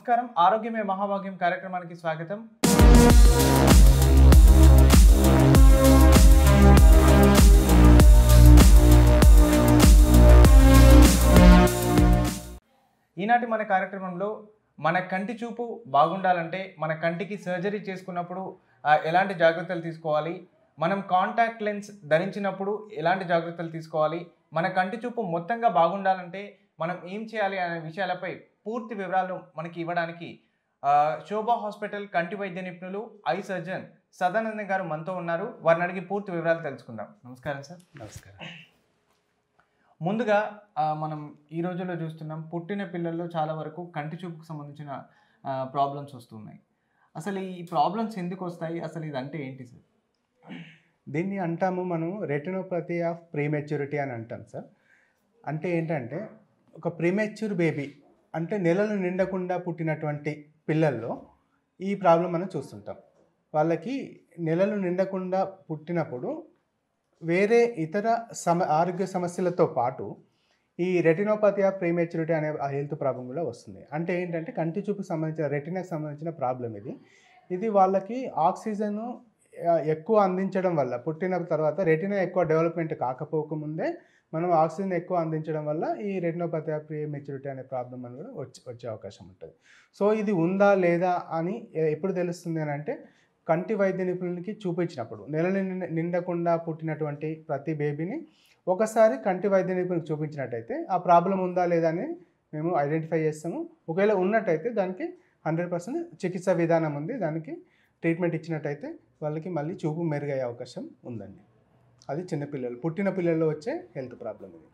నమస్కారం. ఆరోగ్యమే మహాభాగ్యం కార్యక్రమానికి స్వాగతం. ఈనాటి మన కార్యక్రమంలో మన కంటి చూపు బాగుండాలంటే మన కంటికి సర్జరీ చేసుకున్నప్పుడు ఎలాంటి జాగ్రత్తలు తీసుకోవాలి, మనం కాంటాక్ట్ లెన్స్ ధరించినప్పుడు ఎలాంటి జాగ్రత్తలు తీసుకోవాలి, మన కంటి చూపు మొత్తంగా బాగుండాలంటే మనం ఏం చేయాలి అనే విషయాలపై పూర్తి వివరాలు మనకి ఇవ్వడానికి శోభా హాస్పిటల్ కంటి వైద్య నిపుణులు ఐ సర్జన్ సదానందం గారు మనతో ఉన్నారు. వారిని అడిగి పూర్తి వివరాలు తెలుసుకుందాం. నమస్కారం సార్. నమస్కారం. ముందుగా మనం ఈ రోజుల్లో చూస్తున్నాం, పుట్టిన పిల్లల్లో చాలా వరకు కంటి చూపుకు సంబంధించిన ప్రాబ్లమ్స్ వస్తున్నాయి. అసలు ఈ ప్రాబ్లమ్స్ ఎందుకు వస్తాయి, అసలు ఇది అంటే ఏంటి సార్? దీన్ని అంటాము మనం రెటినోపతి ఆఫ్ ప్రీమెచ్యూరిటీ అని అంటాం సార్. అంటే ఏంటంటే ఒక ప్రీమెచ్యూర్ బేబీ అంటే నెలలు నిండకుండా పుట్టినటువంటి పిల్లల్లో ఈ ప్రాబ్లం మనం చూస్తుంటాం. వాళ్ళకి నెలలు నిండకుండా పుట్టినప్పుడు వేరే ఇతర ఆరోగ్య సమస్యలతో పాటు ఈ రెటినోపతి ఆఫ్ ప్రీమెచ్యూరిటీ అనే హెల్త్ ప్రాబ్లం కూడా వస్తుంది. అంటే ఏంటంటే కంటి చూపుకు సంబంధించిన రెటినాకి సంబంధించిన ప్రాబ్లం ఇది వాళ్ళకి ఆక్సిజన్ ఎక్కువ అందించడం వల్ల పుట్టిన తర్వాత రెటినా ఎక్కువ డెవలప్మెంట్ కాకపోకముందే మనం ఆక్సిజన్ ఎక్కువ అందించడం వల్ల ఈ రెటినోపతి ఆఫ్ ప్రీమెచ్యూరిటీ అనే ప్రాబ్లం అని కూడా వచ్చే అవకాశం ఉంటుంది. సో ఇది ఉందా లేదా అని ఎప్పుడు తెలుస్తుంది అని అంటే కంటి వైద్య నిపుణులకి చూపించినప్పుడు, నెలలు నిండకుండా పుట్టినటువంటి ప్రతి బేబీని ఒకసారి కంటి వైద్య నిపుణులకు చూపించినట్టయితే ఆ ప్రాబ్లం ఉందా లేదా అని మేము ఐడెంటిఫై చేస్తాము. ఒకవేళ ఉన్నట్టయితే దానికి 100% చికిత్స విధానం ఉంది. దానికి ట్రీట్మెంట్ ఇచ్చినట్టయితే వాళ్ళకి మళ్ళీ చూపు మెరుగయ్యే అవకాశం ఉందండి. అది చిన్నపిల్లలు, పుట్టిన పిల్లల్లో వచ్చే హెల్త్ ప్రాబ్లం ఇది.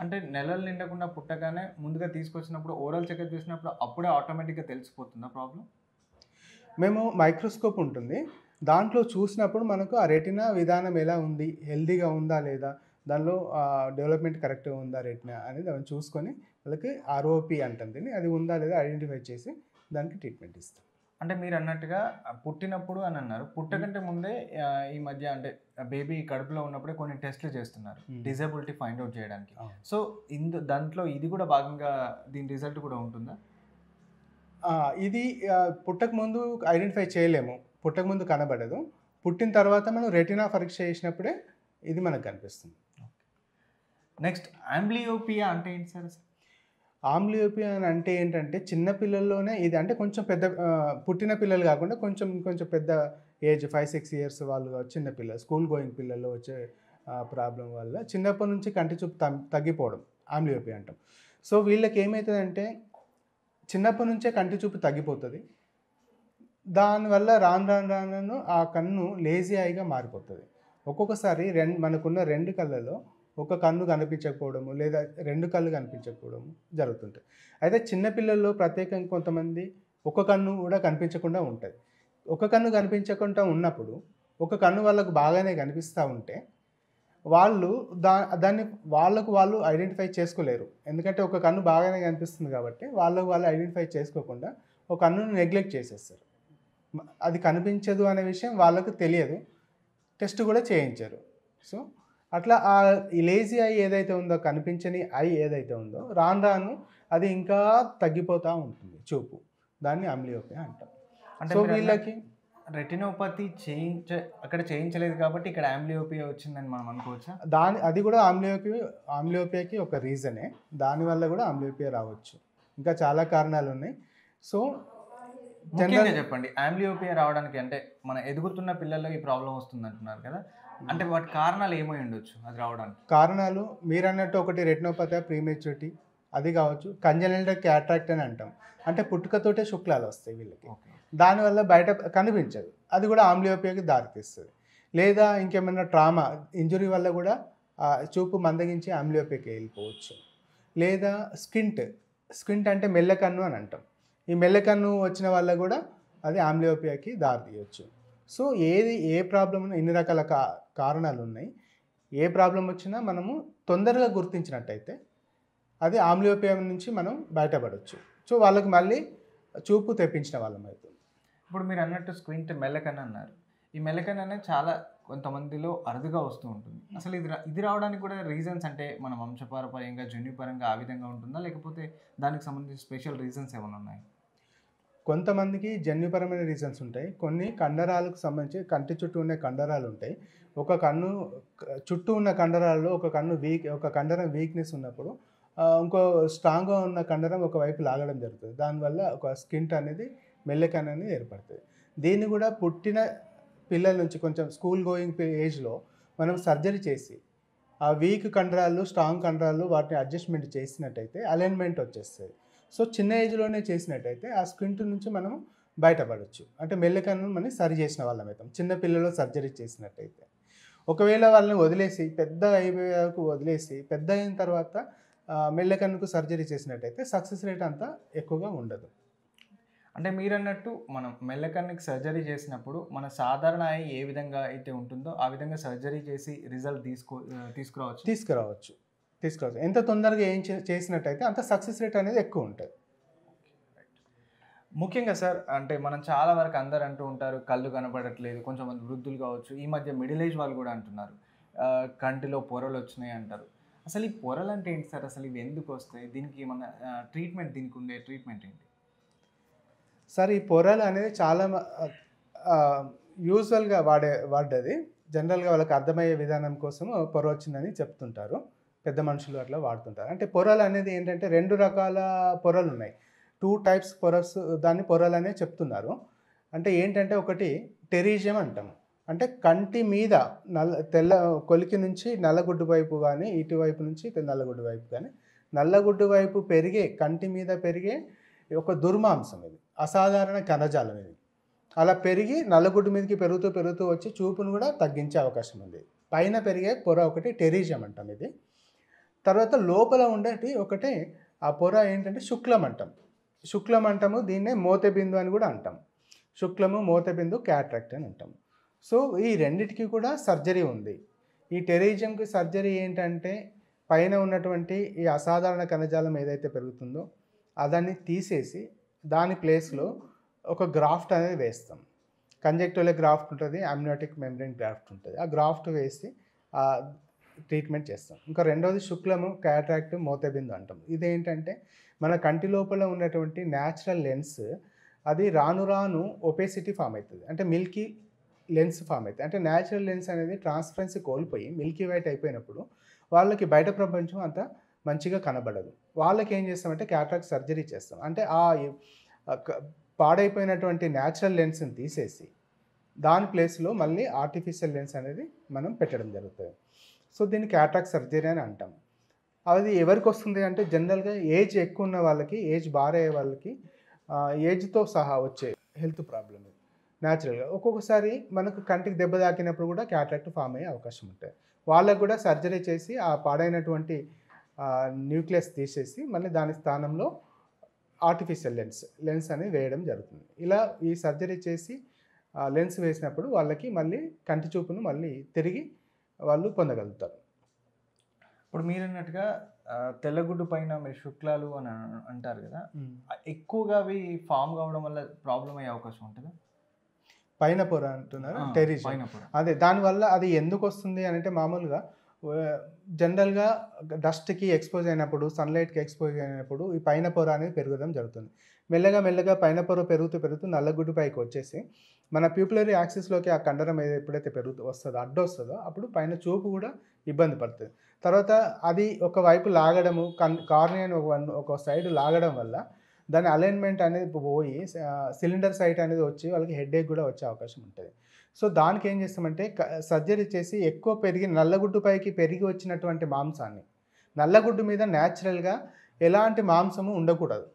అంటే నెలలు నిండకుండా పుట్టగానే ముందుగా తీసుకొచ్చినప్పుడు ఓరల్ చెకప్ చేసినప్పుడు అప్పుడే ఆటోమేటిక్గా తెలిసిపోతుందా ప్రాబ్లం? మేము మైక్రోస్కోప్ ఉంటుంది, దాంట్లో చూసినప్పుడు మనకు ఆ రెటినా విధానం ఎలా ఉంది, హెల్దీగా ఉందా లేదా, దానిలో డెవలప్మెంట్ కరెక్ట్గా ఉందా రెటినా అనేది దాన్ని చూసుకొని వాళ్ళకి ఆర్ఓపి అంటుంది, అది ఉందా లేదా ఐడెంటిఫై చేసి దానికి ట్రీట్మెంట్ ఇస్తాం. అంటే మీరు అన్నట్టుగా పుట్టినప్పుడు అని అన్నారు, పుట్టకంటే ముందే ఈ మధ్య అంటే బేబీ కడుపులో ఉన్నప్పుడే కొన్ని టెస్ట్లు చేస్తున్నారు డిజేబిలిటీ ఫైండ్ అవుట్ చేయడానికి. సో దాంట్లో ఇది కూడా భాగంగా దీని రిజల్ట్ కూడా ఉంటుందా? ఇది పుట్టక ముందు ఐడెంటిఫై చేయలేము, పుట్టక ముందు కనబడదు. పుట్టిన తర్వాత మనం రెటినా పరీక్ష చేసినప్పుడే ఇది మనకు కనిపిస్తుంది. నెక్స్ట్ ఆంబ్లియోపియా అంటే ఏంటి సార్? ఆంబ్లియోపియా అని అంటే ఏంటంటే చిన్నపిల్లల్లోనే ఇది, అంటే కొంచెం పెద్ద పుట్టిన పిల్లలు కాకుండా కొంచెం పెద్ద ఏజ్ 5-6 ఇయర్స్ వాళ్ళు చిన్న పిల్లలు, స్కూల్ గోయింగ్ పిల్లల్లో వచ్చే ప్రాబ్లం వల్ల చిన్నప్పటి నుంచి కంటి చూపు తగ్గిపోవడం ఆంబ్లియోపియా అంటాం. సో వీళ్ళకి ఏమవుతుందంటే చిన్నప్పటి నుంచే కంటి చూపు తగ్గిపోతుంది. దానివల్ల రాను ఆ కన్ను లేజీ ఐగా మారిపోతుంది. ఒక్కొక్కసారి మనకున్న 2 కళ్ళలో ఒక కన్ను కనిపించకపోవడము లేదా 2 కళ్ళు కనిపించకపోవడము జరుగుతుంటాయి. అయితే చిన్నపిల్లల్లో ప్రత్యేకంగా కొంతమంది ఒక కన్ను కూడా కనిపించకుండా ఉంటుంది. ఒక కన్ను కనిపించకుండా ఉన్నప్పుడు ఒక కన్ను వాళ్ళకు బాగానే కనిపిస్తూ ఉంటే వాళ్ళు దాన్ని వాళ్ళు ఐడెంటిఫై చేసుకోలేరు. ఎందుకంటే ఒక కన్ను బాగానే కనిపిస్తుంది కాబట్టి వాళ్ళు ఐడెంటిఫై చేసుకోకుండా ఒక కన్నును నెగ్లెక్ట్ చేసేస్తారు. అది కనిపించదు అనే విషయం వాళ్ళకు తెలియదు, టెస్ట్ కూడా చేయించారు. సో అట్లా ఈ లేజీ ఐ ఏదైతే ఉందో, కనిపించని ఐ ఏదైతే ఉందో రాను అది ఇంకా తగ్గిపోతూ ఉంటుంది చూపు. దాన్ని ఆంబ్లియోపియా అంటాం. అంటే సో వీళ్ళకి రెటినోపతి అక్కడ చేయించలేదు కాబట్టి ఇక్కడ ఆంబ్లియోపియా వచ్చిందని మనం అనుకోవచ్చా? అది కూడా ఆంబ్లియోపియాకి ఒక రీజనే. దానివల్ల కూడా ఆంబ్లియోపియా రావచ్చు. ఇంకా చాలా కారణాలు ఉన్నాయి. సో జనరల్గా చెప్పండి, ఆంబ్లియోపియా రావడానికి అంటే మన ఎదుగుతున్న పిల్లల్లో ఈ ప్రాబ్లం వస్తుంది అంటున్నారు కదా, అంటే వాటి కారణాలు ఏమై ఉండొచ్చు అది రావడానికి? కారణాలు మీరు అన్నట్టు ఒకటి రెటినోపతి ఆఫ్ ప్రీమెచ్యూరిటీ అది కావచ్చు. కంజనైటల్ క్యాట్రాక్ట్ అని అంటాం, అంటే పుట్టుకతోటే శుక్లాలు వస్తాయి వీళ్ళకి, దానివల్ల బయట కనిపించదు, అది కూడా ఆంబ్లియోపియాకి దారితీస్తుంది. లేదా ఇంకేమైనా ట్రామా ఇంజురీ వల్ల కూడా చూపు మందగించి ఆంబ్లియోపియాకి వెళ్ళిపోవచ్చు. లేదా స్క్వింట్ అంటే మెల్లకన్ను అని అంటాం, ఈ మెల్లకన్ను వచ్చిన వల్ల కూడా అది ఆంబ్లియోపియాకి దారితీయవచ్చు. సో ఏ ప్రాబ్లం, ఇన్ని రకాల కారణాలు ఉన్నాయి. ఏ ప్రాబ్లం వచ్చినా మనము తొందరగా గుర్తించినట్టయితే అది ఆంబ్లియోపియా నుంచి మనం బయటపడవచ్చు. సో వాళ్ళకి మళ్ళీ చూపు తెప్పించిన వాళ్ళం అవుతుంది. ఇప్పుడు మీరు అన్నట్టు స్క్వింట్ మెల్లకన్ను అన్నారు, ఈ మెల్లకన్ను అనేది చాలా కొంతమందిలో అరుదుగా వస్తూ ఉంటుంది. అసలు ఇది రావడానికి కూడా రీజన్స్ అంటే మన వంశపారపర్యంగా జన్యుపరంగా ఆ విధంగా ఉంటుందా, లేకపోతే దానికి సంబంధించి స్పెషల్ రీజన్స్ ఏమైనా ఉన్నాయి? కొంతమందికి జన్యుపరమైన రీజన్స్ ఉంటాయి. కొన్ని కండరాలకు సంబంధించి కంటి చుట్టూ ఉండే కండరాలు ఉంటాయి. ఒక కన్ను చుట్టూ ఉన్న కండరాల్లో ఒక కండరం వీక్‌నెస్ ఉన్నప్పుడు ఇంకో స్ట్రాంగ్‌గా ఉన్న కండరం ఒకవైపు లాగడం జరుగుతుంది. దానివల్ల ఒక స్కింట్ అనేది మెల్లకన్ను అనేది ఏర్పడుతుంది. దీన్ని కూడా పుట్టిన పిల్లల నుంచి కొంచెం స్కూల్ గోయింగ్ ఏజ్‌లో మనం సర్జరీ చేసి ఆ వీక్ కండరాలు, స్ట్రాంగ్ కండరాలు వాటిని అడ్జస్ట్‌మెంట్ చేసినట్టయితే అలైన్‌మెంట్ వచ్చేస్తది. సో చిన్న ఏజ్‌లోనే చేసినట్టయితే ఆ స్క్వింట్ నుంచి మనం బయటపడొచ్చు. అంటే మెల్లకన్ను మనం సరి చేసిన వాళ్ళం అవుతాం. చిన్న పిల్లలో సర్జరీ చేసినట్టయితే. ఒకవేళ వాళ్ళని వదిలేసి పెద్దగా అయిపోయే వరకు వదిలేసి పెద్ద అయిన తర్వాత మెల్లకన్నుకు సర్జరీ చేసినట్టయితే సక్సెస్ రేట్ అంత ఎక్కువగా ఉండదు. అంటే మీరన్నట్టు మనం మెల్లకన్నుకి సర్జరీ చేసినప్పుడు మన సాధారణ ఐ ఏ విధంగా అయితే ఉంటుందో ఆ విధంగా సర్జరీ చేసి రిజల్ట్ తీసుకురావచ్చు. ఎంత తొందరగా చేసినట్టయితే అంత సక్సెస్ రేట్ అనేది ఎక్కువ ఉంటుంది. ముఖ్యంగా సార్ అంటే మనం చాలా వరకు అందరు అంటూ ఉంటారు కళ్ళు కనపడట్లేదు, కొంచెం మంది వృద్ధులు కావచ్చు, ఈ మధ్య మిడిల్ ఏజ్ వాళ్ళు కూడా అంటున్నారు కంటిలో పొరలు వచ్చినాయి అంటారు. అసలు ఈ పొరలు అంటే ఏంటి సార్? అసలు ఇవి ఎందుకు వస్తాయి? దీనికి ఏమన్నా దీనికి ఉండే ట్రీట్మెంట్ ఏంటి సార్? ఈ పొరలు అనేది చాలా యూజువల్గా వాడేది జనరల్గా వాళ్ళకి అర్థమయ్యే విధానం కోసం పొర వచ్చిందని చెప్తుంటారు. పెద్ద మనుషులు అట్లా వాడుతుంటారు. అంటే పొరలు అనేది ఏంటంటే 2 రకాల పొరలు ఉన్నాయి. 2 టైప్స్ పొరస్, దాన్ని పొరలు అనే చెప్తున్నారు. అంటే ఏంటంటే ఒకటి టెరీజియం అంటాం. అంటే కంటి మీద తెల్ల కొలికి నుంచి నల్లగుడ్డు వైపు కానీ ఇటువైపు నుంచి నల్లగుడ్డు వైపు కానీ నల్లగుడ్డు వైపు కంటి మీద పెరిగే ఒక దుర్మాంసం, ఇది అసాధారణ కణజాలం. ఇది అలా పెరిగి నల్లగుడ్డు మీదకి పెరుగుతూ వచ్చి చూపును కూడా తగ్గించే అవకాశం ఉంది. పైన పెరిగే పొర ఒకటి టెరీజియం అంటాం. ఇది తర్వాత లోపల ఉండేటి ఒకటి ఆ పొర ఏంటంటే శుక్లం అంటాము. దీన్నే మోతెబిందు అని కూడా అంటాం. శుక్లము, మోతెబిందు, క్యాట్రాక్ట్ అని అంటాం. సో ఈ రెండిటికి కూడా సర్జరీ ఉంది. ఈ టెరీజియంకి సర్జరీ ఏంటంటే పైన ఉన్నటువంటి ఈ అసాధారణ కణజాలం ఏదైతే పెరుగుతుందో దాన్ని తీసేసి దాని ప్లేస్లో ఒక గ్రాఫ్ట్ అనేది వేస్తాం. కంజక్టివల్ గ్రాఫ్ట్ ఉంటుంది, అమ్నియోటిక్ మెంబ్రేన్ గ్రాఫ్ట్ ఉంటుంది. ఆ గ్రాఫ్ట్ వేసి ట్రీట్మెంట్ చేస్తాం. ఇంకా రెండవది శుక్లము, క్యాట్రాక్ట్, మోతెబిందు అంటాం. ఇదేంటంటే మన కంటి లోపల ఉన్నటువంటి న్యాచురల్ లెన్స్ అది రాను రాను ఒపేసిటీ ఫామ్ అవుతుంది. అంటే మిల్కీ లెన్స్ ఫామ్ అవుతుంది. అంటే న్యాచురల్ లెన్స్ అనేది ట్రాన్స్పరెన్సీ కోల్పోయి మిల్కీ వైట్ అయిపోయినప్పుడు వాళ్ళకి బయట ప్రపంచం అంత మంచిగా కనబడదు. వాళ్ళకి ఏం చేస్తామంటే క్యాట్రాక్ట్ సర్జరీ చేస్తాం. అంటే ఆ పాడైపోయినటువంటి న్యాచురల్ లెన్స్ని తీసేసి దాని ప్లేస్లో మళ్ళీ ఆర్టిఫిషియల్ లెన్స్ అనేది మనం పెట్టడం జరుగుతుంది. సో దీన్ని క్యాట్రాక్ట్ సర్జరీ అని అంటాం. అది ఎవరికి వస్తుంది అంటే జనరల్గా ఏజ్ ఎక్కువ ఉన్న వాళ్ళకి, ఏజ్ బారయ్యే వాళ్ళకి, ఏజ్తో సహా వచ్చే హెల్త్ ప్రాబ్లమ్ ఇది న్యాచురల్గా. ఒక్కొక్కసారి మనకు కంటికి దెబ్బ తాకినప్పుడు కూడా క్యాట్రాక్ట్ ఫామ్ అయ్యే అవకాశం ఉంటుంది. వాళ్ళకు కూడా సర్జరీ చేసి ఆ పాడైనటువంటి న్యూక్లియస్ తీసేసి మళ్ళీ దాని స్థానంలో ఆర్టిఫిషియల్ లెన్స్ అనేది వేయడం జరుగుతుంది. ఇలా ఈ సర్జరీ చేసి లెన్స్ వేసినప్పుడు వాళ్ళకి మళ్ళీ కంటి చూపును మళ్ళీ తిరిగి వాళ్ళు పొందగలుగుతారు. ఇప్పుడు మీరు అన్నట్టుగా తెల్లగుడ్డు పైన మీరు శుక్లాలు అని అంటారు కదా, ఎక్కువగా అవి ఫామ్ కావడం వల్ల ప్రాబ్లం అయ్యే అవకాశం ఉంటుందా? పైన పొర అంటున్నారు, టెరీజియం. అదే దానివల్ల అది ఎందుకు వస్తుంది అని అంటే మామూలుగా జనరల్గా డస్ట్కి ఎక్స్పోజ్ అయినప్పుడు, సన్లైట్కి ఎక్స్పోజ్ అయినప్పుడు ఈ పైన పొర అనేది పెరగడం జరుగుతుంది. మెల్లగా పైన పొర పెరుగుతూ నల్లగుడ్డు పైకి వచ్చేసి మన ప్యూపిలరీ యాక్సిస్లోకి ఆ కండరం ఎప్పుడైతే అడ్డొస్తుందో అప్పుడు పైన చూపు కూడా ఇబ్బంది పడుతుంది. తర్వాత అది ఒకవైపు లాగడము, కార్నియాని ఒక సైడ్ లాగడం వల్ల దాని అలైన్మెంట్ అనేది పోయి సిలిండర్ సైట్ అనేది వచ్చి వాళ్ళకి హెడేక్ కూడా వచ్చే అవకాశం ఉంటుంది. సో దానికి ఏం చేస్తామంటే సర్జరీ చేసి ఎక్కువ నల్లగుడ్డు పైకి పెరిగి వచ్చినటువంటి మాంసాన్ని, నల్లగుడ్డు మీద న్యాచురల్గా ఎలాంటి మాంసము ఉండకూడదు.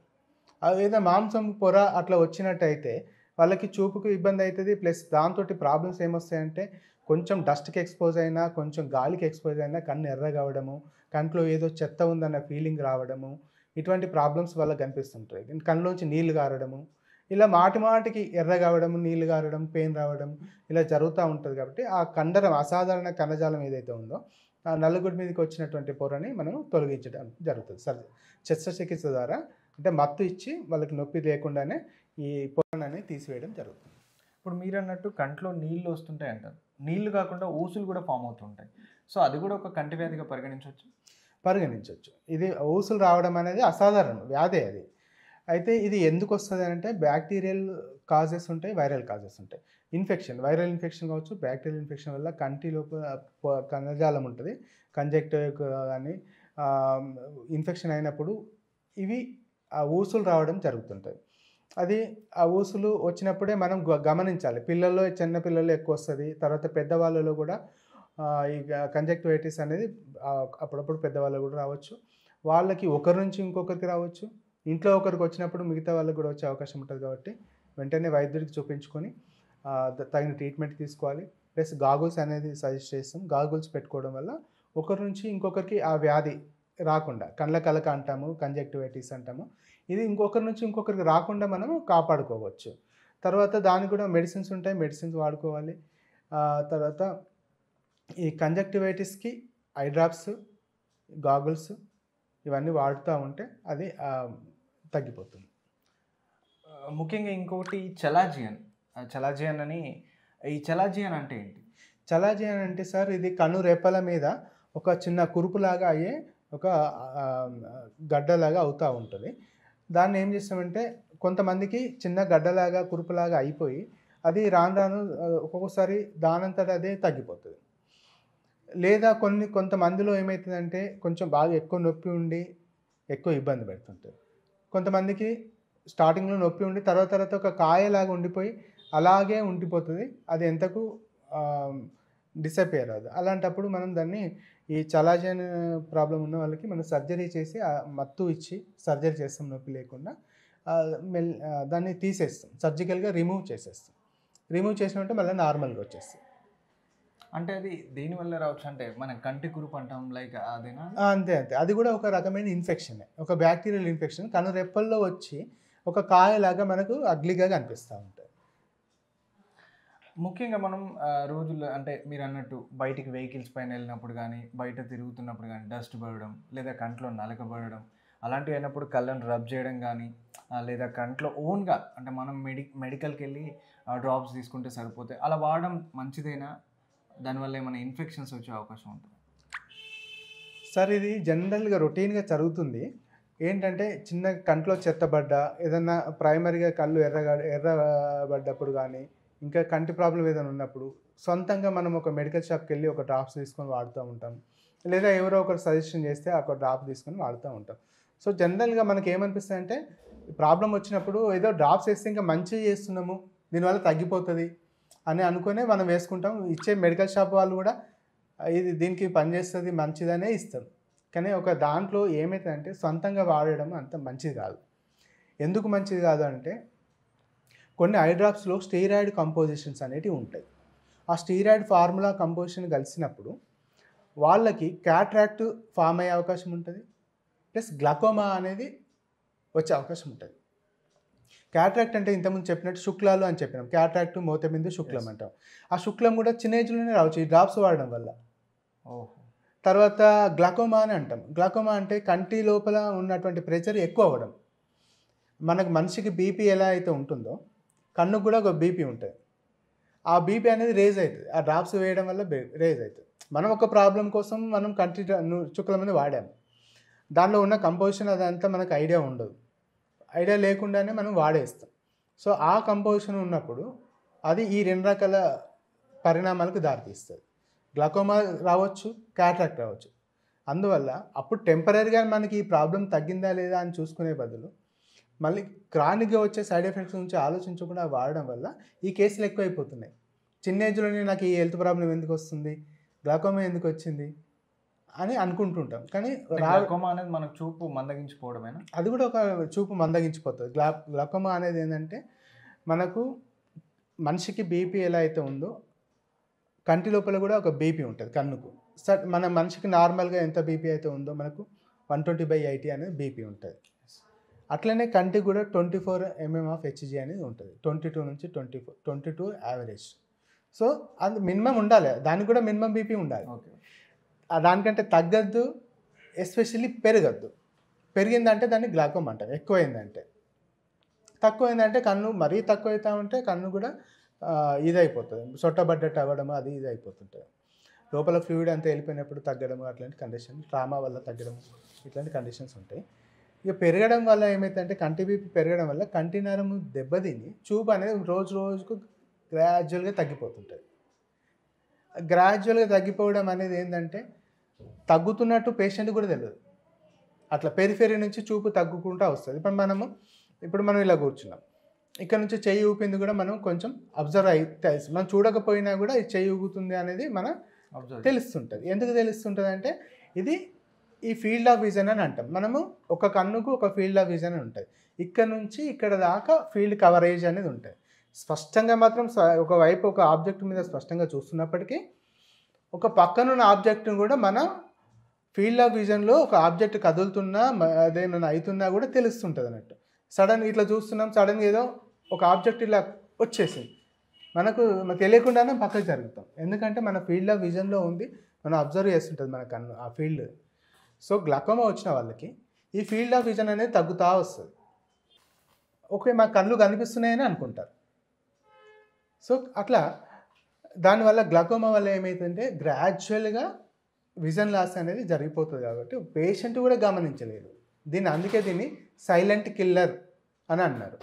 ఏదో మాంసం పొర అట్లా వచ్చినట్టయితే వాళ్ళకి చూపుకు ఇబ్బంది అవుతుంది. ప్లస్ దాంతో ప్రాబ్లమ్స్ ఏమొస్తాయంటే కొంచెం డస్ట్కి ఎక్స్పోజ్ అయినా, కొంచెం గాలికి ఎక్స్పోజ్ అయినా కన్ను ఎర్రగా అవ్వడము, కంట్లో ఏదో చెత్త ఉందన్న ఫీలింగ్ రావడము, ఇటువంటి ప్రాబ్లమ్స్ వల్ల కనిపిస్తుంటాయి. కళ్ళలోంచి నీళ్లు గారడము, ఇలా మాటికి ఎర్ర కావడం, నీళ్లు గారడం, పెయిన్ రావడం ఇలా జరుగుతూ ఉంటుంది. కాబట్టి ఆ కండరం అసాధారణ కణజాలం ఏదైతే ఉందో ఆ నల్లగుడ్డు మీదకి వచ్చినటువంటి పొరని మనం తొలగించడం జరుగుతుంది శస్త్రచికిత్స ద్వారా. అంటే మత్తు ఇచ్చి వాళ్ళకి నొప్పి లేకుండానే ఈ పొరని తీసివేయడం జరుగుతుంది. ఇప్పుడు మీరు అన్నట్టు కంట్లో నీళ్ళు వస్తుంటాయి అంటారు, నీళ్లు కాకుండా ఊసులు కూడా ఫామ్ అవుతుంటాయి. సో అది కూడా ఒక కంటి వ్యాధిగా పరిగణించవచ్చు. ఇది ఊసులు రావడం అనేది అసాధారణ వ్యాధి. అది అయితే ఇది ఎందుకు వస్తుంది అంటే బ్యాక్టీరియల్ కాజెస్ ఉంటాయి, వైరల్ కాజెస్ ఉంటాయి. వైరల్ ఇన్ఫెక్షన్ కావచ్చు, బ్యాక్టీరియల్ ఇన్ఫెక్షన్ వల్ల కంటి లోపల కణజాలం ఉంటుంది, కంజక్టివ్ కానీ ఇన్ఫెక్షన్ అయినప్పుడు ఇవి ఆ ఊసులు రావడం జరుగుతుంటుంది. అది ఆ ఊసులు వచ్చినప్పుడే మనం గమనించాలి. చిన్న పిల్లల్లో ఎక్కువ వస్తుంది, తర్వాత పెద్దవాళ్ళలో కూడా ఈ కంజక్టివైటిస్ అనేది అప్పుడప్పుడు పెద్దవాళ్ళు కూడా రావచ్చు. వాళ్ళకి ఒకరి నుంచి ఇంకొకరికి రావచ్చు, ఇంట్లో ఒకరికి వచ్చినప్పుడు మిగతా వాళ్ళకి కూడా వచ్చే అవకాశం ఉంటుంది. కాబట్టి వెంటనే వైద్యుడికి చూపించుకొని తగిన ట్రీట్మెంట్ తీసుకోవాలి. ప్లస్ గాగుల్స్ అనేది సజెస్ట్ చేస్తాం. గాగుల్స్ పెట్టుకోవడం వల్ల ఒకరి నుంచి ఇంకొకరికి ఆ వ్యాధి రాకుండా, కళ్ళ కలక అంటాము, కంజక్టివైటిస్ అంటాము, ఇది ఇంకొకరి నుంచి ఇంకొకరికి రాకుండా మనము కాపాడుకోవచ్చు. తర్వాత దానికి కూడా మెడిసిన్స్ ఉంటాయి, మెడిసిన్స్ వాడుకోవాలి. తర్వాత ఈ కంజక్టివైటిస్కి ఐ డ్రాప్స్, గాగుల్స్ ఇవన్నీ వాడుతూ ఉంటే అది తగ్గిపోతుంది. ముఖ్యంగా ఇంకొకటి చలాజియన్ అని, ఈ చలాజియన్ అంటే ఏంటి? చలాజియన్ అంటే సార్, ఇది కన్ను రెప్పల మీద ఒక చిన్న కురుపులాగా అయ్యే ఒక గడ్డలాగా అవుతూ ఉంటుంది. దాన్ని ఏం చేస్తామంటే కొంతమందికి చిన్న గడ్డలాగా కురుపులాగా అయిపోయి అది రాను రాను ఒక్కొక్కసారి దానంతట అదే తగ్గిపోతుంది. లేదా కొంతమందిలో ఏమవుతుందంటే కొంచెం బాగా ఎక్కువ నొప్పి ఉండి ఎక్కువ ఇబ్బంది పెడుతుంటుంది. కొంతమందికి స్టార్టింగ్లో నొప్పి ఉండి తర్వాత ఒక కాయలాగా ఉండిపోయి అలాగే ఉండిపోతుంది, అది ఎంతకు డిసపియర్ అవ్వదు. అలాంటప్పుడు మనం దాన్ని ఈ చలాజియన్ ప్రాబ్లం ఉన్న వాళ్ళకి మనం సర్జరీ చేసి మత్తు ఇచ్చి సర్జరీ చేస్తాం, నొప్పి లేకుండా దాన్ని తీసేస్తాం, సర్జికల్గా రిమూవ్ చేసేస్తాం. రిమూవ్ చేసినట్టు మళ్ళీ నార్మల్గా వచ్చేస్తాం. అంటే అది దేనివల్ల రావచ్చు? అంటే మనం కంటి కురుపు అంటాం, లైక్ అదేనా? అంతే. అది కూడా ఒక రకమైన ఇన్ఫెక్షన్, ఒక బ్యాక్టీరియల్ ఇన్ఫెక్షన్. కను రెప్పల్లో వచ్చి ఒక కాయలాగా మనకు అగ్లీగా కనిపిస్తూ ఉంటుంది. ముఖ్యంగా మనం రోజుల్లో అంటే మీరు అన్నట్టు బయటికి వెహికల్స్ పైన వెళ్ళినప్పుడు కానీ, బయట తిరుగుతున్నప్పుడు కానీ డస్ట్ పడడం, లేదా కంట్లో నలకబడడం, అలాంటివి అయినప్పుడు కళ్ళను రబ్ చేయడం కానీ, లేదా కంట్లో ఓన్గా అంటే మనం మెడికల్కి వెళ్ళి డ్రాప్స్ తీసుకుంటే సరిపోతాయి, అలా వాడడం మంచిదేనా? దానివల్ల ఏమైనా ఇన్ఫెక్షన్స్ వచ్చే అవకాశం ఉంటుంది? సార్, ఇది జనరల్గా రొటీన్గా జరుగుతుంది. ఏంటంటే చిన్న కంట్లో చెత్తబడ్డ, ఏదన్నా ప్రైమరీగా కళ్ళు ఎర్రబడ్డప్పుడు కానీ, ఇంకా కంటి ప్రాబ్లం ఏదైనా ఉన్నప్పుడు సొంతంగా మనం ఒక మెడికల్ షాప్కి వెళ్ళి ఒక డ్రాప్స్ తీసుకొని వాడుతూ ఉంటాం, లేదా ఎవరో ఒకరు సజెషన్ చేస్తే ఒక డ్రాప్ తీసుకొని వాడుతూ ఉంటాం. సో జనరల్గా మనకి ఏమనిపిస్తుంది అంటే ప్రాబ్లం వచ్చినప్పుడు ఏదో డ్రాప్స్ వేస్తే ఇంకా మంచిగా చేస్తున్నాము, దీనివల్ల తగ్గిపోతుంది అని అనుకునే మనం వేసుకుంటాం. ఇచ్చే మెడికల్ షాప్ వాళ్ళు కూడా ఇది దీనికి పనిచేస్తుంది మంచిదనే ఇస్తారు. కానీ ఒక దాంట్లో ఏమవుతుందంటే సొంతంగా వాడడం అంత మంచిది కాదు. ఎందుకు మంచిది కాదు అంటే కొన్ని ఐ డ్రాప్స్లో స్టీరాయిడ్ కంపోజిషన్స్ అనేటివి ఉంటాయి. ఆ స్టీరాయిడ్ ఫార్ములా కంపోజిషన్ కలిసినప్పుడు వాళ్ళకి క్యాట్రాక్ట్ ఫామ్ అయ్యే అవకాశం ఉంటుంది, ప్లస్ గ్లకోమా అనేది వచ్చే అవకాశం ఉంటుంది. క్యాట్రాక్ట్ అంటే ఇంతకుముందు చెప్పినట్టు శుక్లాలు అని చెప్పినాం, క్యాట్రాక్ట్ మోతబిందు శుక్లం అంటాం. ఆ శుక్లం కూడా చిన్న ఏజ్లోనే రావచ్చు ఈ డ్రాప్స్ వాడడం వల్ల. తర్వాత గ్లకోమా అని అంటాం. గ్లకోమా అంటే కంటి లోపల ఉన్నటువంటి ప్రెషర్ ఎక్కువ అవ్వడం. మనిషికి బీపీ ఎలా అయితే ఉంటుందో కన్నుకు కూడా ఒక బీపీ ఉంటుంది. ఆ బీపీ అనేది రేజ్ అవుతుంది, ఆ డ్రాప్స్ వేయడం వల్ల రేజ్ అవుతుంది. మనం ఒక ప్రాబ్లం కోసం మనం కంటి చుక్కల మీద వాడాము, దానిలో ఉన్న కంపోజిషన్ అదంతా మనకు ఐడియా ఉండదు, ఐడియా లేకుండానే మనం వాడేస్తాం. సో ఆ కంపోజిషన్ ఉన్నప్పుడు అది ఈ రెండు రకాల పరిణామాలకు దారితీస్తుంది. గ్లకోమా రావచ్చు, క్యాట్రాక్ట్ రావచ్చు. అందువల్ల అప్పుడు టెంపరీగా మనకి ఈ ప్రాబ్లం తగ్గిందా లేదా అని చూసుకునే బదులు మళ్ళీ క్రానిక్గా వచ్చే సైడ్ ఎఫెక్ట్స్ గురించి ఆలోచించకుండా వాడడం వల్ల ఈ కేసులు ఎక్కువైపోతున్నాయి. చిన్న ఏజ్లోనే నాకు ఈ హెల్త్ ప్రాబ్లం ఎందుకు వస్తుంది, గ్లకోమా ఎందుకు వచ్చింది అని అనుకుంటుంటాం. కానీ గ్లకోమా అనేది మనకు చూపు మందగించిపోవడమేనా? అది కూడా ఒక చూపు మందగించిపోతుంది. గ్లకోమా అనేది ఏంటంటే మనకు మనిషికి బీపీ ఎలా అయితే ఉందో కంటి లోపల కూడా ఒక బీపీ ఉంటుంది కన్నుకు. మన మనిషికి నార్మల్గా ఎంత బీపీ అయితే ఉందో మనకు 120/80 అనేది బీపీ ఉంటుంది. అట్లనే కంటికి కూడా 24 mm ఆఫ్ హెచ్జీ అనేది ఉంటుంది, 22 నుంచి 22 యావరేజ్. సో అది మినిమం ఉండాలి, దానికి కూడా మినిమం బీపీ ఉండాలి. దానికంటే తగ్గద్దు, ఎస్పెషల్లీ పెరగద్దు. పెరిగిందంటే దాన్ని గ్లాకోమా అంటాం. ఎక్కువైందంటే, తక్కువైందంటే కన్ను మరీ తక్కువ అవుతా ఉంటే కన్ను కూడా ఇదైపోతుంది, సొట్టబడ్డట్టు అవ్వడం అది ఇది అయిపోతుంటుంది. లోపల ఫ్లూయిడ్ అంతా వెళ్ళిపోయినప్పుడు తగ్గడం, అట్లాంటి కండిషన్, ట్రామా వల్ల తగ్గడం, ఇట్లాంటి కండిషన్స్ ఉంటాయి. ఇక పెరగడం వల్ల ఏమైతుందంటే కంటి బీపీ పెరగడం వల్ల కంటి నరము దెబ్బతిని చూపు అనేది రోజు రోజుకు గ్రాడ్యువల్గా తగ్గిపోతుంటుంది. గ్రాడ్యువల్గా తగ్గిపోవడం అనేది ఏంటంటే తగ్గుతున్నట్టు పేషెంట్ కూడా తెలియదు. అట్లా పెరిఫెరీ నుంచి చూపు తగ్గుకుంటూ వస్తుంది. ఇప్పుడు మనం ఇలా కూర్చున్నాం, ఇక్కడ నుంచి చెయ్యి ఊపింది కూడా మనం కొంచెం అబ్జర్వ్ అయితే మనం చూడకపోయినా కూడా ఈ చెయ్యి ఊగుతుంది అనేది మనం తెలుస్తుంటుంది. ఎందుకు తెలుస్తుంటుంది అంటే ఇది ఈ ఫీల్డ్ ఆఫ్ విజన్ అని అంటాం. మనము ఒక కన్నుకు ఒక ఫీల్డ్ ఆఫ్ విజన్ అని ఉంటుంది. ఇక్కడ నుంచి ఇక్కడ దాకా ఫీల్డ్ కవరేజ్ అనేది ఉంటుంది. స్పష్టంగా మాత్రం ఒకవైపు ఒక ఆబ్జెక్ట్ మీద స్పష్టంగా చూస్తున్నప్పటికీ ఒక పక్కనున్న ఆబ్జెక్ట్ను కూడా మన ఫీల్డ్ ఆఫ్ విజన్లో ఒక ఆబ్జెక్ట్ కదులుతున్నా అదేమైనా అవుతున్నా కూడా తెలుస్తుంటుంది అన్నట్టు. సడన్గా ఇట్లా చూస్తున్నాం, సడన్గా ఏదో ఒక ఆబ్జెక్ట్ ఇలా వచ్చేసింది, మనకు తెలియకుండానే పక్కకి జరుగుతాం. ఎందుకంటే మన ఫీల్డ్ ఆఫ్ విజన్లో ఉంది, మనం అబ్జర్వ్ చేస్తుంటుంది మన కన్ను ఆ ఫీల్డ్. సో గ్లాకోమా వచ్చిన వాళ్ళకి ఈ ఫీల్డ్ ఆఫ్ విజన్ అనేది తగ్గుతూ వస్తుంది. ఓకే, మా కళ్ళు కనిపిస్తున్నాయని అనుకుంటారు. సో అట్లా దానివల్ల గ్లాకోమా వల్ల ఏమవుతుందంటే గ్రాడ్యువల్గా విజన్ లాస్ అనేది జరిగిపోతుంది. కాబట్టి పేషెంట్ కూడా గమనించలేదు అందుకే దీన్ని సైలెంట్ కిల్లర్ అని అన్నారు.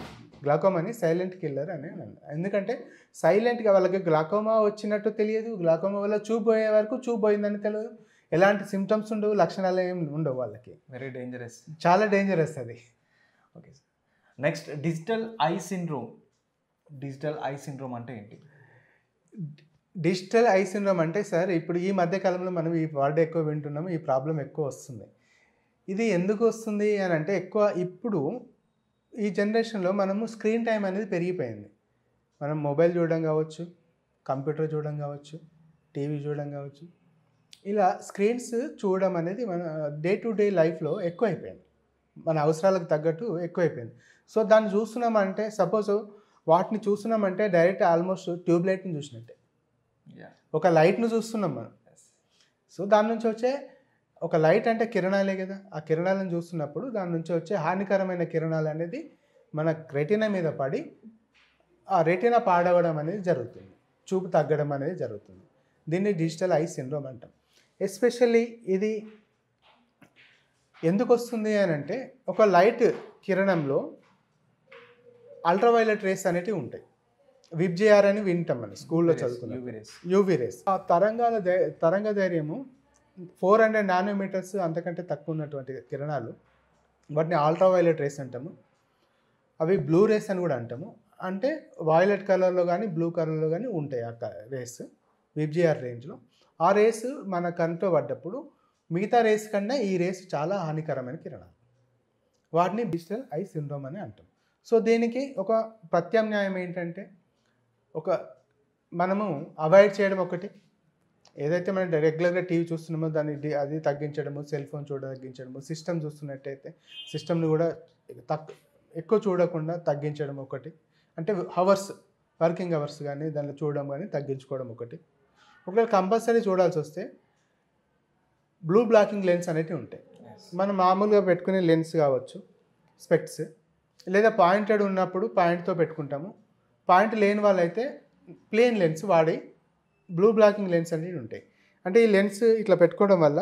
గ్లాకోమాని సైలెంట్ కిల్లర్ అని అన్నారు. ఎందుకంటే సైలెంట్గా వాళ్ళకి గ్లాకోమా వచ్చినట్టు తెలియదు, గ్లాకోమా వల్ల చూపు పోయే వరకు చూపు పోయిందని తెలియదు, ఎలాంటి సిమ్టమ్స్ ఉండవు, లక్షణాలు ఏమి ఉండవు వాళ్ళకి. వెరీ డేంజరస్, చాలా డేంజరస్ అది. Okay sir, next digital eye syndrome. Digital eye syndrome అంటే ఏంటి? డిజిటల్ ఐ సిండ్రోమ్ అంటే సార్, ఇప్పుడు ఈ మధ్యకాలంలో మనం ఈ వర్డ్ ఎక్కువ వింటున్నాము, ఈ ప్రాబ్లం ఎక్కువ వస్తుంది. ఇది ఎందుకు వస్తుంది అని అంటే ఇప్పుడు ఈ జనరేషన్లో మనము స్క్రీన్ టైం అనేది పెరిగిపోయింది. మనం మొబైల్ చూడడం కావచ్చు, కంప్యూటర్ చూడడం కావచ్చు, టీవీ చూడడం కావచ్చు, ఇలా స్క్రీన్స్ చూడడం అనేది మన డే టు డే లైఫ్లో ఎక్కువైపోయింది, మన అవసరాలకు తగ్గట్టు ఎక్కువైపోయింది. సో దాన్ని చూస్తున్నామంటే, సపోజ్ వాటిని చూస్తున్నామంటే డైరెక్ట్ ఆల్మోస్ట్ ట్యూబ్ లైట్ని చూసినట్టే, ఒక లైట్ను చూస్తున్నాం మనం. సో దాని నుంచి వచ్చే ఒక లైట్ అంటే కిరణాలే కదా, ఆ కిరణాలను చూస్తున్నప్పుడు దాని నుంచి వచ్చే హానికరమైన కిరణాలు అనేది మన రెటీనా మీద పడి ఆ రెటీనా పాడవడం అనేది జరుగుతుంది, చూపు తగ్గడం అనేది జరుగుతుంది. దీన్ని డిజిటల్ ఐ సిండ్రోమ్ అంటాం. ఎస్పెషల్లీ ఇది ఎందుకు వస్తుంది అని అంటే, ఒక లైట్ కిరణంలో అల్ట్రావైలెట్ రేస్ అనేటివి ఉంటాయి. విబ్జిఆర్ అని వింటాం మనం స్కూల్లో చదువుకున్నాం, యూవీ రేస్. ఆ తరంగ ధైర్యము 400 నానోమీటర్స్ అంతకంటే తక్కువ ఉన్నటువంటి కిరణాలు, వాటిని అల్ట్రావైలెట్ రేస్ అంటాము. అవి బ్లూ రేస్ అని కూడా అంటాము. అంటే వైలెట్ కలర్లో కానీ బ్లూ కలర్లో కానీ ఉంటాయి ఆ రేస్ విబ్జిఆర్ రేంజ్లో. ఆ రేసు మన కంట్లో పడ్డప్పుడు మిగతా రేస్ కన్నా ఈ రేస్ చాలా హానికరమైన కిరణాలు, వాటిని డిజిటల్ ఐ సిండ్రోమ్ అని అంటాం. సో దీనికి ఒక ప్రత్యామ్నాయం ఏంటంటే, మనము అవాయిడ్ చేయడం ఒకటి, ఏదైతే మనం రెగ్యులర్గా టీవీ చూస్తున్నామో దాన్ని అది తగ్గించడము, సెల్ ఫోన్ తగ్గించడము, సిస్టమ్ చూస్తున్నట్టయితే సిస్టమ్ని కూడా ఎక్కువ చూడకుండా తగ్గించడం ఒకటి. అంటే వర్కింగ్ అవర్స్ కానీ దాన్ని చూడడం కానీ తగ్గించుకోవడం ఒకటి. ఒకవేళ కంపల్సరీ చూడాల్సి వస్తే బ్లూ బ్లాకింగ్ లెన్స్ అనేవి ఉంటాయి. మనం మామూలుగా పెట్టుకునే లెన్స్ కావచ్చు, స్పెక్ట్స్, లేదా పాయింటెడ్ ఉన్నప్పుడు పాయింట్తో పెట్టుకుంటాము. పాయింట్ లేని వాళ్ళైతే ప్లేన్ లెన్స్ వాడి బ్లూ బ్లాకింగ్ లెన్స్ అనేవి ఉంటాయి. అంటే ఈ లెన్స్ ఇట్లా పెట్టుకోవడం వల్ల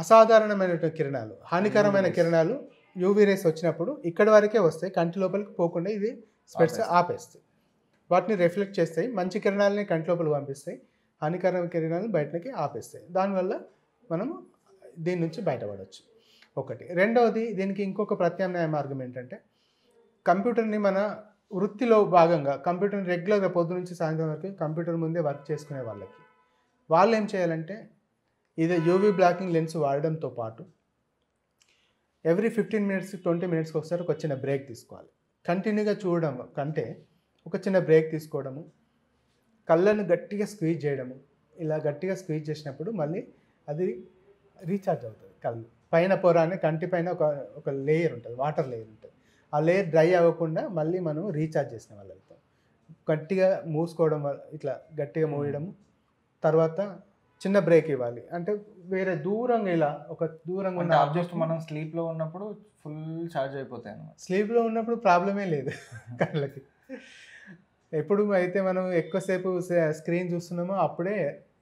అసాధారణమైన కిరణాలు, హానికరమైన కిరణాలు యూవీ రేస్ వచ్చినప్పుడు ఇక్కడి వరకే వస్తాయి, కంటి లోపలికి పోకుండా ఇది స్పెట్స్ ఆపేస్తాయి, వాటిని రిఫ్లెక్ట్ చేస్తాయి, మంచి కిరణాలని కంటి లోపలికి పంపిస్తాయి, హానికరమైన కిరణాలను బయటకి ఆపేస్తాయి. దానివల్ల మనము దీని నుంచి బయటపడవచ్చు ఒకటి. రెండవది, దీనికి ఇంకొక ప్రత్యామ్నాయ మార్గం ఏంటంటే, కంప్యూటర్ని మన వృత్తిలో భాగంగా కంప్యూటర్ని రెగ్యులర్గా పొద్దు నుంచి సాయంత్రం వరకు కంప్యూటర్ ముందే వర్క్ చేసుకునే వాళ్ళు ఏం చేయాలంటే, ఇది యూవీ బ్లాకింగ్ లెన్స్ వాడడంతో పాటు ఎవ్రీ 15 మినిట్స్ 20 మినిట్స్కి ఒకసారి ఒక చిన్న బ్రేక్ తీసుకోవాలి. కంటిన్యూగా చూడడం కంటే ఒక చిన్న బ్రేక్ తీసుకోవడము, కళ్ళను గట్టిగా స్క్వీజ్ చేయడము. ఇలా గట్టిగా స్క్వీజ్ చేసినప్పుడు మళ్ళీ అది రీఛార్జ్ అవుతుంది. కళ్ళు పైన పొర అని కంటి పైన ఒక లేయర్ ఉంటుంది, వాటర్ లేయర్ ఉంటుంది. ఆ లేయర్ డ్రై అవ్వకుండా మళ్ళీ మనం రీఛార్జ్ చేసిన వాళ్ళు అవుతాం. గట్టిగా మూసుకోవడం వల్ల ఇట్లా గట్టిగా మూయడము, తర్వాత చిన్న బ్రేక్ ఇవ్వాలి. అంటే వేరే దూరంగా ఇలా ఒక దూరంగా ఉన్న ఆబ్జెక్ట్ మనం స్లీప్లో ఉన్నప్పుడు ఫుల్ ఛార్జ్ అయిపోతాయి అన్నమాట. స్లీప్లో ఉన్నప్పుడు ప్రాబ్లమే లేదు కళ్ళకి. ఎప్పుడు అయితే మనం ఎక్కువసేపు స్క్రీన్ చూస్తున్నామో అప్పుడే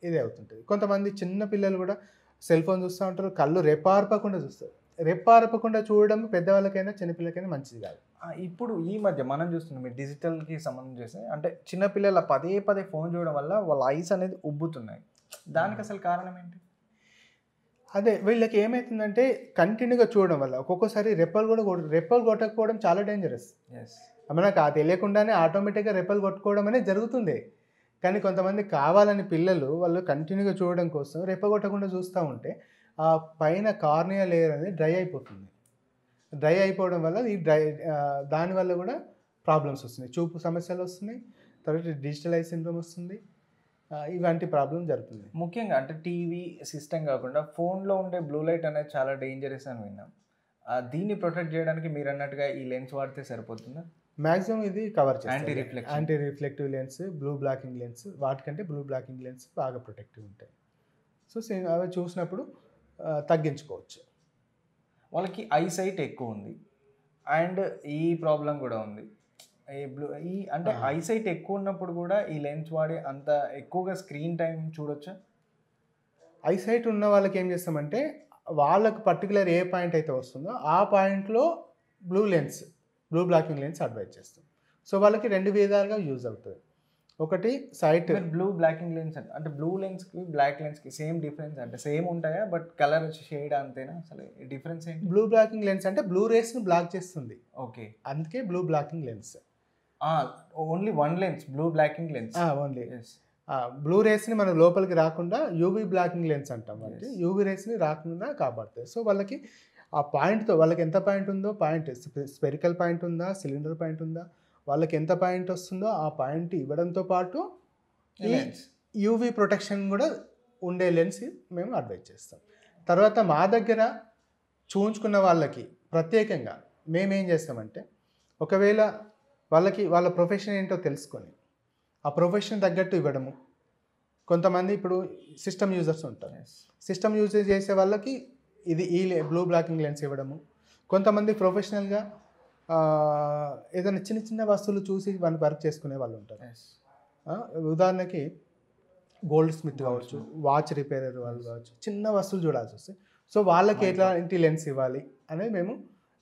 ఇది అవుతుంటుంది. కొంతమంది చిన్న పిల్లలు కూడా సెల్ ఫోన్ చూస్తూ ఉంటారు, కళ్ళు రెపార్పకుండా చూస్తారు. రెప్పారపకుండా చూడడం పెద్దవాళ్ళకైనా చిన్నపిల్లలకైనా మంచిది కాదు. ఇప్పుడు ఈ మధ్య మనం చూస్తున్నాం ఈ డిజిటల్కి సంబంధించి అంటే చిన్నపిల్లల పదే పదే ఫోన్ చూడడం వల్ల వాళ్ళ ఐస్ అనేది ఉబ్బుతున్నాయి. దానికి అసలు కారణం ఏంటి? అదే వీళ్ళకి ఏమవుతుందంటే కంటిన్యూగా చూడడం వల్ల ఒక్కొక్కసారి రెప్పలు కొట్టకపోవడం చాలా డేంజరస్. మనకు తెలియకుండానే ఆటోమేటిక్గా రెప్పలు కొట్టుకోవడం అనేది జరుగుతుంది. కానీ కొంతమంది కావాలని పిల్లలు వాళ్ళు కంటిన్యూగా చూడడం కోసం రెప్ప కొట్టకుండా చూస్తూ ఉంటే ఆ పైన కార్నియా లేయర్ అనేది డ్రై అయిపోతుంది. డ్రై అయిపోవడం వల్ల దానివల్ల కూడా ప్రాబ్లమ్స్ వస్తున్నాయి, చూపు సమస్యలు వస్తున్నాయి, తర్వాత డిజిటల్ ఐ సిండ్రోమ్ వస్తుంది. ఇలాంటి ప్రాబ్లం జరుగుతుంది. ముఖ్యంగా అంటే టీవీ సిస్టమ్ కాకుండా ఫోన్లో ఉండే బ్లూ లైట్ అనేది చాలా డేంజరస్ అని విన్నాం. దీన్ని ప్రొటెక్ట్ చేయడానికి మీరు అన్నట్టుగా ఈ లెన్స్ వాడితే సరిపోతుందా? మ్యాక్సిమం ఇది కవర్ చేస్తుంది. Anti reflective lens, blue blocking lens, వాటికంటే బ్లూ బ్లాకింగ్ లెన్స్ బాగా ప్రొటెక్టివ్ ఉంటాయి. సో అవి చూసినప్పుడు తగ్గించుకోవచ్చు. వాళ్ళకి ఐసైట్ ఎక్కువ ఉంది అండ్ ఈ ప్రాబ్లం కూడా ఉంది. అంటే ఐసైట్ ఎక్కువ ఉన్నప్పుడు కూడా ఈ లెన్స్ వాడి అంత ఎక్కువగా స్క్రీన్ టైం చూడొచ్చా? ఐసైట్ ఉన్న వాళ్ళకి ఏం చేస్తామంటే వాళ్ళకు పర్టికులర్ ఏ పాయింట్ అయితే వస్తుందో ఆ పాయింట్లో బ్లూ బ్లాకింగ్ లెన్స్ అడ్వైజ్ చేస్తాం. సో వాళ్ళకి 2 విధాలుగా యూజ్ అవుతుంది. ఒకటి సైట్ బ్లూ బ్లాకింగ్ లెన్స్ అంటే బ్లూ లెన్స్కి బ్లాక్ లెన్స్కి సేమ్ డిఫరెన్స్ అంటే సేమ్ ఉంటాయా? బట్ కలర్ షేడ్ అంతేనా? అసలు డిఫరెన్స్ ఏంటి? బ్లూ బ్లాకింగ్ లెన్స్ అంటే బ్లూ రేస్ని బ్లాక్ చేస్తుంది. ఓకే, అందుకే blue blocking lens. Only one lens blue blocking lens. Only blue రేస్ని మనం లోపలికి రాకుండా యూవీ బ్లాకింగ్ లెన్స్ అంటాం. అంటే యూవీ రేస్ని రాకుండా కాపాడుతాయి. సో వాళ్ళకి ఆ పాయింట్తో వాళ్ళకి ఎంత పాయింట్ ఉందో, పాయింట్ స్పెరికల్ పాయింట్ ఉందా, సిలిండర్ పాయింట్ ఉందా, వాళ్ళకి ఎంత పాయింట్ వస్తుందో ఆ పాయింట్ ఇవ్వడంతో పాటు యూవీ ప్రొటెక్షన్ కూడా ఉండే లెన్స్ మేము అడ్వైజ్ చేస్తాం. తర్వాత మా దగ్గర చూయించుకున్న వాళ్ళకి ప్రత్యేకంగా మేమేం చేస్తామంటే ఒకవేళ వాళ్ళ ప్రొఫెషన్ ఏంటో తెలుసుకొని ఆ ప్రొఫెషన్ తగ్గట్టు ఇవ్వడము. కొంతమంది ఇప్పుడు సిస్టమ్ యూజర్స్ ఉంటారు. సిస్టమ్ యూజ్ చేసే వాళ్ళకి ఈ బ్లూ బ్లాకింగ్ లెన్స్ ఇవ్వడము. కొంతమంది ప్రొఫెషనల్గా ఏదైనా చిన్న చిన్న వస్తువులు చూసి వాళ్ళని వర్క్ చేసుకునే వాళ్ళు ఉంటారు. ఉదాహరణకి గోల్డ్ స్మిత్ కావచ్చు, వాచ్ రిపేరర్ వాళ్ళు కావచ్చు, చిన్న వస్తువులు చూడాల్సి వస్తే సో వాళ్ళకి ఎట్లాంటి లెన్స్ ఇవ్వాలి అనేది మేము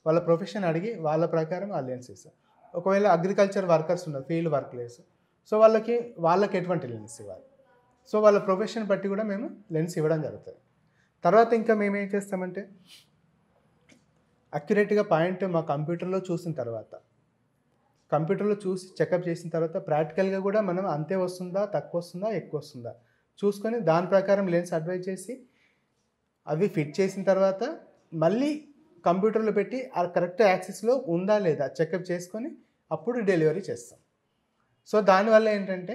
వాళ్ళ ప్రొఫెషన్ అడిగి వాళ్ళ ప్రకారం ఆ లెన్స్ ఇస్తాం. ఒకవేళ అగ్రికల్చర్ వర్కర్స్ ఉన్నారు, ఫీల్డ్ వర్క్లేస్, సో వాళ్ళకి ఎటువంటి లెన్స్ ఇవ్వాలి, సో వాళ్ళ ప్రొఫెషన్ బట్టి కూడా మేము లెన్స్ ఇవ్వడం జరుగుతుంది. తర్వాత ఇంకా మేము ఏం చేస్తామంటే అక్యురేట్గా పాయింట్ మా కంప్యూటర్లో చూసిన తర్వాత చెకప్ చేసిన తర్వాత ప్రాక్టికల్గా కూడా మనం అంతే వస్తుందా, తక్కువ వస్తుందా, ఎక్కువ వస్తుందా చూసుకొని దాని ప్రకారం లెన్స్ అడ్వైజ్ చేసి అవి ఫిట్ చేసిన తర్వాత మళ్ళీ కంప్యూటర్లో పెట్టి ఆ కరెక్ట్ యాక్సెస్లో ఉందా లేదా చెకప్ చేసుకొని అప్పుడు డెలివరీ చేస్తాం. సో దానివల్ల ఏంటంటే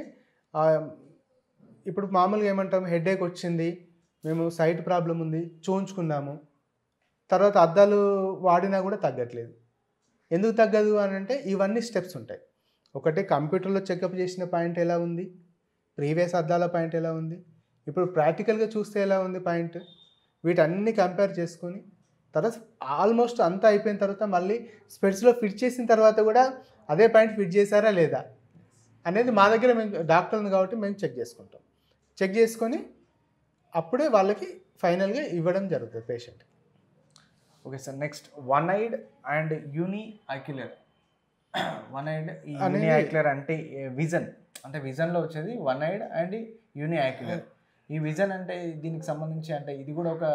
ఇప్పుడు మామూలుగా ఏమంటాం, హెడేక్ వచ్చింది, మేము సైట్ ప్రాబ్లం ఉంది, చూయించుకున్నాము, తర్వాత అద్దాలు వాడినా కూడా తగ్గట్లేదు. ఎందుకు తగ్గదు అని అంటే ఇవన్నీ స్టెప్స్ ఉంటాయి. ఒకటి కంప్యూటర్లో చెకప్ చేసిన పాయింట్ ఎలా ఉంది, ప్రీవియస్ అద్దాల పాయింట్ ఎలా ఉంది, ఇప్పుడు ప్రాక్టికల్గా చూస్తే ఎలా ఉంది పాయింట్, వీటన్ని కంపేర్ చేసుకొని తర్వాత ఆల్మోస్ట్ అంతా అయిపోయిన తర్వాత మళ్ళీ స్పెట్స్లో ఫిట్ చేసిన తర్వాత కూడా అదే పాయింట్ ఫిట్ చేశారా లేదా అనేది మా దగ్గర మేము డాక్టర్ని కాబట్టి మేము చెక్ చేసుకుంటాం. చెక్ చేసుకొని అప్పుడే వాళ్ళకి ఫైనల్గా ఇవ్వడం జరుగుతుంది పేషెంట్కి. Okay sir, next one eyed and uniocular. One eyed uniocular అంటే విజన్, అంటే విజన్లో వచ్చేది one eyed and uniocular. ఈ విజన్ అంటే దీనికి సంబంధించి అంటే ఇది కూడా ఒక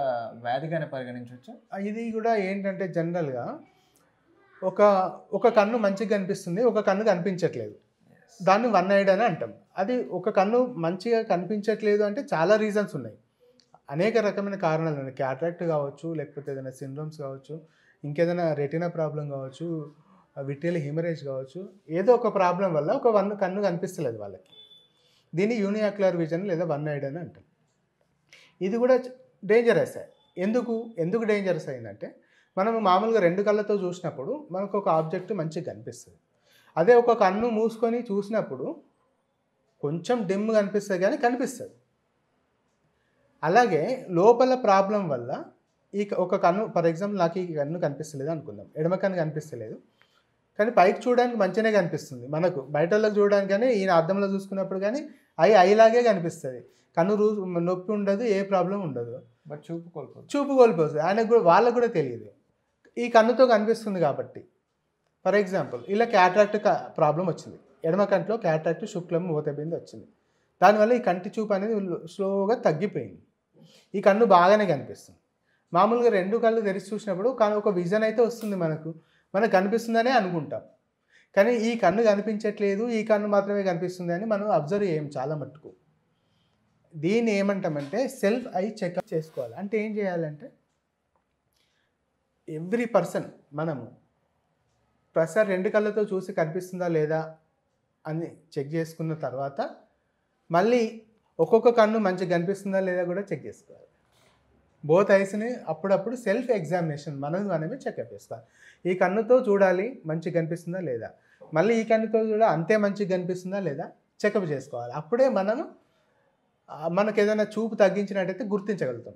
వ్యాధిగానే పరిగణించవచ్చు. ఇది కూడా ఏంటంటే జనరల్గా ఒక కన్ను మంచిగా కనిపిస్తుంది, ఒక కన్ను కనిపించట్లేదు, దాన్ని వన్ ఐడ్ అని అంటాం. అది ఒక కన్ను మంచిగా కనిపించట్లేదు అంటే చాలా రీజన్స్ ఉన్నాయి, అనేక రకమైన కారణాలు ఉన్నాయి. క్యాటరాక్ట్ కావచ్చు, లేకపోతే ఏదైనా సిండ్రోమ్స్ కావచ్చు, ఇంకేదైనా రెటినా ప్రాబ్లం కావచ్చు, విట్రియల్ హెమరేజ్ కావచ్చు, ఏదో ఒక ప్రాబ్లం వల్ల ఒక కన్ను కనిపిస్తలేదు వాళ్ళకి. దీన్ని యూనియాక్యులర్ విజన్ లేదా వన్ ఐడ్ అని అంటాం. ఇది కూడా డేంజరస్. ఎందుకు డేంజరస్ అయిందంటే మనం మామూలుగా 2 కళ్ళతో చూసినప్పుడు మనకు ఒక ఆబ్జెక్ట్ మంచిగా కనిపిస్తుంది. అదే ఒక కన్ను మూసుకొని చూసినప్పుడు కొంచెం డిమ్ కనిపిస్తుంది కానీ కనిపిస్తుంది. అలాగే లోపల ప్రాబ్లం వల్ల ఒక కన్ను, ఫర్ ఎగ్జాంపుల్ నాకు ఈ కన్ను కనిపిస్తలేదు అనుకుందాం, ఎడమ కన్ను కనిపిస్తలేదు కానీ పైకి చూడడానికి మంచిగానే కనిపిస్తుంది, మనకు బయటలోకి చూడడానికి కానీ ఈయన అద్దంలో చూసుకున్నప్పుడు కానీ ఐలాగే కనిపిస్తుంది, కన్ను నొప్పి ఉండదు, ఏ ప్రాబ్లం ఉండదు, బట్ చూపు కోల్పోతుంది. ఆయనకు కూడా వాళ్ళకు కూడా తెలియదు. ఈ కన్నుతో కనిపిస్తుంది కాబట్టి, ఫర్ ఎగ్జాంపుల్ ఇలా క్యాట్రాక్ట్ ప్రాబ్లం వచ్చింది, ఎడమ కంటిలో క్యాట్రాక్ట్ శుక్లం మూతబిందు వచ్చింది, దానివల్ల ఈ కంటి చూపు అనేది స్లోగా తగ్గిపోయింది. ఈ కన్ను బాగానే కనిపిస్తుంది. మామూలుగా రెండు కళ్ళు తెరిచి చూసినప్పుడు ఒక విజన్ అయితే వస్తుంది, మనకు కనిపిస్తుందనే అనుకుంటాం. కానీ ఈ కన్ను కనిపించట్లేదు, ఈ కన్ను మాత్రమే కనిపిస్తుంది అని మనం అబ్జర్వ్ చేయం చాలా మట్టుకు. దీన్ని ఏమంటామంటే సెల్ఫ్ ఐ చెకప్ చేసుకోవాలి. అంటే ఏం చేయాలంటే ఎవ్రీ పర్సన్ మనము ప్రతిసారి రెండు కళ్ళతో చూసి కనిపిస్తుందా లేదా అని చెక్ చేసుకున్న తర్వాత మళ్ళీ ఒక్కొక్క కన్ను మంచిగా కనిపిస్తుందా లేదా కూడా చెక్ చేసుకోవాలి. బోత్ ఐస్ని అప్పుడప్పుడు సెల్ఫ్ ఎగ్జామినేషన్ మనమే చెకప్ చేసుకోవాలి. ఈ కన్నుతో చూడాలి మంచిగా కనిపిస్తుందా లేదా, మళ్ళీ ఈ కన్నుతో చూడాలి అంతే మంచిగా కనిపిస్తుందా లేదా చెకప్ చేసుకోవాలి. అప్పుడే మనకు ఏదైనా చూపు తగ్గించినట్టయితే గుర్తించగలుగుతాం.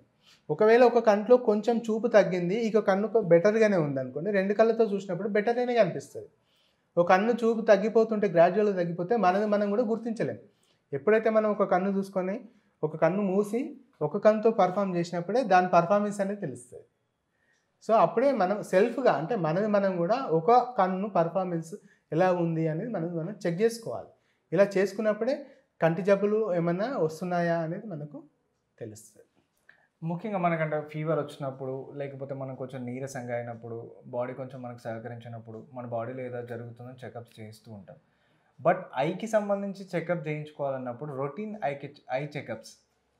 ఒకవేళ ఒక కంట్లో కొంచెం చూపు తగ్గింది, ఇక కన్ను బెటర్గానే ఉందనుకోండి, రెండు కళ్ళతో చూసినప్పుడు బెటర్గానే కనిపిస్తుంది. ఒక కన్ను చూపు తగ్గిపోతుంటే గ్రాడ్యువల్గా తగ్గిపోతే మనం కూడా గుర్తించలేము. ఎప్పుడైతే మనం ఒక కన్ను చూసుకొని ఒక కన్ను మూసి ఒక కన్నుతో పర్ఫామ్ చేసినప్పుడే దాని పర్ఫార్మెన్స్ అనేది తెలుస్తుంది. సో అప్పుడే మనం సెల్ఫ్గా అంటే మనం కూడా ఒక కన్ను పర్ఫార్మెన్స్ ఎలా ఉంది అనేది మనం చెక్ చేసుకోవాలి. ఇలా చేసుకున్నప్పుడే కంటి జబ్బులు ఏమన్నా వస్తున్నాయా అనేది మనకు తెలుస్తుంది. ముఖ్యంగా మనకంటే ఫీవర్ వచ్చినప్పుడు, లేకపోతే మనం కొంచెం నీరసంగా అయినప్పుడు, బాడీ కొంచెం మనకు సహకరించినప్పుడు మన బాడీలో ఏదో జరుగుతుందని చెకప్స్ చేస్తూ ఉంటాం. బట్ ఐకి సంబంధించి చెకప్ చేయించుకోవాలన్నప్పుడు రొటీన్ ఐ చెకప్స్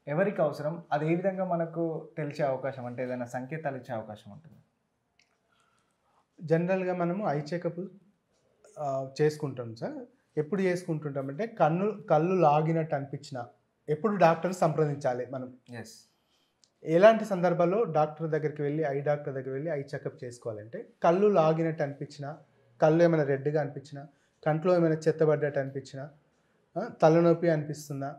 ఎవరికి అవసరం, అది ఏ విధంగా మనకు తెలిసే అవకాశం, అంటే ఏదైనా సంకేతాలు ఇచ్చే అవకాశం ఉంటుంది? జనరల్గా మనము ఐ చెకప్ చేసుకుంటాం సార్. ఎప్పుడు చేసుకుంటుంటామంటే కళ్ళు లాగినట్టు అనిపించిన ఎప్పుడు డాక్టర్ని సంప్రదించాలి మనం. ఎస్. ఎలాంటి సందర్భాల్లో డాక్టర్ దగ్గరికి వెళ్ళి ఐ డాక్టర్ దగ్గరికి వెళ్ళి ఐ చెకప్ చేసుకోవాలంటే కళ్ళు లాగినట్టు అనిపించిన, కళ్ళు ఏమైనా రెడ్గా అనిపించినా, కంట్లో ఏమైనా చెత్తబడ్డట్టు అనిపించినా, తలనొప్పి అనిపిస్తుందా.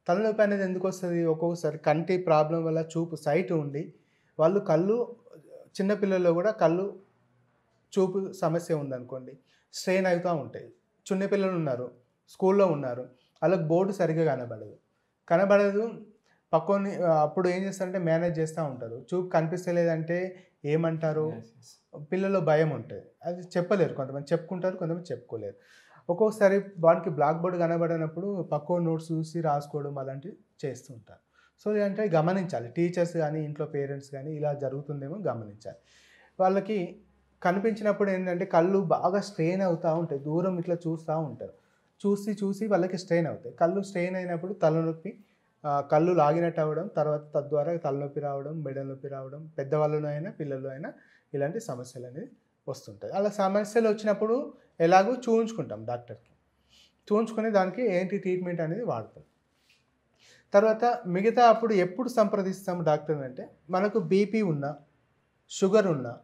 తలనొప్పి అనేది ఎందుకు వస్తుంది? ఒక్కొక్కసారి కంటి ప్రాబ్లం వల్ల చూపు సైట్ ఉండి వాళ్ళు చిన్నపిల్లల్లో కూడా కళ్ళు చూపు సమస్య ఉందనుకోండి, స్ట్రెయిన్ అవుతూ ఉంటాయి. చిన్నపిల్లలు ఉన్నారు, స్కూల్లో ఉన్నారు, వాళ్ళకి బోర్డు సరిగ్గా కనబడదు. పక్కని అప్పుడు ఏం చేస్తారంటే మేనేజ్ చేస్తూ ఉంటారు. చూపు కనిపిస్తలేదంటే ఏమంటారు, పిల్లల్లో భయం ఉంటుంది, అది చెప్పలేరు. కొంతమంది చెప్పుకుంటారు, కొంతమంది చెప్పుకోలేరు. ఒక్కొక్కసారి వానికి బ్లాక్ బోర్డ్ కనబడినప్పుడు పక్కో నోట్స్ చూసి రాసుకోవడం అలాంటివి చేస్తూ ఉంటారు. సో ఇలాంటివి గమనించాలి. టీచర్స్ కానీ ఇంట్లో పేరెంట్స్ కానీ ఇలా జరుగుతుందేమో గమనించాలి. వాళ్ళకి కనిపించినప్పుడు ఏంటంటే కళ్ళు బాగా స్ట్రెయిన్ అవుతూ ఉంటాయి, దూరం ఇట్లా చూస్తూ ఉంటారు, చూసి వాళ్ళకి స్ట్రెయిన్ అవుతాయి. కళ్ళు స్ట్రెయిన్ అయినప్పుడు తలనొప్పి, కళ్ళు లాగినట్టు అవ్వడం, తర్వాత తద్వారా తలనొప్పి రావడం, మెడ నొప్పి రావడం, పెద్దవాళ్ళలో అయినా పిల్లల్లో అయినా ఇలాంటి సమస్యలు అనేవి వస్తుంటాయి. అలా సమస్యలు వచ్చినప్పుడు ఎలాగో చూయించుకుంటాం డాక్టర్కి, చూయించుకుని దానికి ఏంటి ట్రీట్మెంట్ అనేది వాడతాం. తర్వాత మిగతా అప్పుడు ఎప్పుడు సంప్రదిస్తాం డాక్టర్ అంటే మనకు బీపీ ఉన్నా, షుగర్ ఉన్నా,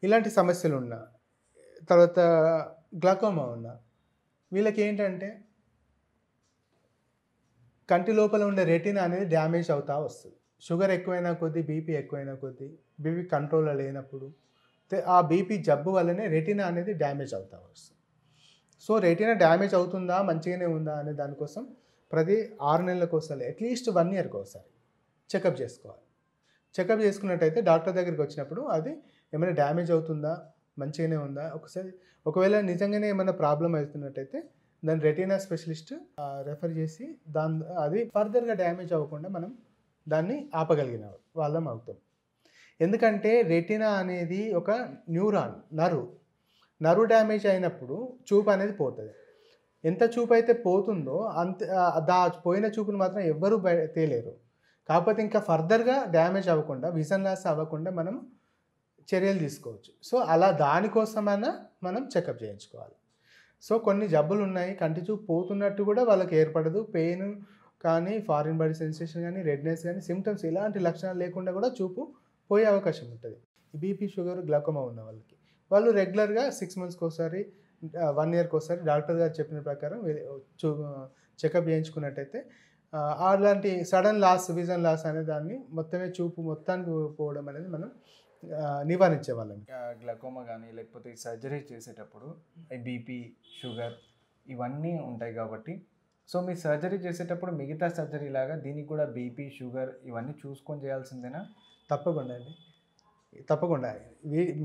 ఇలాంటి సమస్యలు ఉన్నా, తర్వాత గ్లాకోమా ఉన్నా, వీళ్ళకి ఏంటంటే కంటి లోపల ఉండే రెటీనా అనేది డ్యామేజ్ అవుతూ వస్తుంది. షుగర్ ఎక్కువైనా కొద్దీ, బీపీ ఎక్కువైనా కొద్దీ, బీపీ కంట్రోల్లో లేనప్పుడు ఆ బీపీ జబ్బు వల్లనే రెటీనా అనేది డ్యామేజ్ అవుతూ వస్తుంది. సో రెటీనా డ్యామేజ్ అవుతుందా, మంచిగానే ఉందా అనే దానికోసం ప్రతి 6 నెలలకు ఒకసారి, అట్లీస్ట్ 1 ఇయర్కి ఒకసారి చెకప్ చేసుకోవాలి. చెకప్ చేసుకున్నట్టయితే డాక్టర్ దగ్గరికి వచ్చినప్పుడు అది ఏమైనా డ్యామేజ్ అవుతుందా, మంచిగానే ఉందా, ఒకవేళ నిజంగానే ఏమైనా ప్రాబ్లం అవుతున్నట్టయితే దాని రెటీనా స్పెషలిస్ట్ రెఫర్ చేసి అది ఫర్దర్గా డ్యామేజ్ అవ్వకుండా మనం దాన్ని ఆపగలిగిన వాళ్ళం అవుతాం. ఎందుకంటే రెటీనా అనేది ఒక న్యూరాన్, నర్వ్ డ్యామేజ్ అయినప్పుడు చూపు అనేది పోతుంది. ఎంత చూపు అయితే పోతుందో పోయిన చూపును మాత్రం ఎవ్వరూ తేలేరు. కాకపోతే ఇంకా ఫర్దర్గా డ్యామేజ్ అవ్వకుండా, విజన్ లాస్ అవ్వకుండా మనం చర్యలు తీసుకోవచ్చు. సో అలా దానికోసమైనా మనం చెకప్ చేయించుకోవాలి. సో కొన్ని జబ్బులు ఉన్నాయి, కంటి చూపు పోతున్నట్టు కూడా వాళ్ళకి ఏర్పడదు, పెయిన్ కానీ, ఫారిన్ బాడీ సెన్సేషన్ కానీ, రెడ్నెస్ కానీ, సిమ్టమ్స్ ఇలాంటి లక్షణాలు లేకుండా కూడా చూపు పోయే అవకాశం ఉంటుంది. బీపీ, షుగర్, గ్లాకోమా ఉన్న వాళ్ళు రెగ్యులర్గా 6 మంత్స్కి ఒకసారి, 1 ఇయర్కి ఒకసారి డాక్టర్ గారు చెప్పిన ప్రకారం చెకప్ చేయించుకున్నట్టయితే అలాంటి సడన్ విజన్ లాస్ అనే దాన్ని చూపు మొత్తానికి పోవడం అనేది మనం నివారించే వాళ్ళం. గ్లాకోమా కానీ లేకపోతే సర్జరీ చేసేటప్పుడు బీపీ, షుగర్ ఇవన్నీ ఉంటాయి కాబట్టి, సో మీ సర్జరీ చేసేటప్పుడు మిగతా సర్జరీ లాగా దీనికి కూడా బీపీ, షుగర్ ఇవన్నీ చూసుకొని చేయాల్సిందేనా? తప్పకుండా అండి. తప్పకుండా.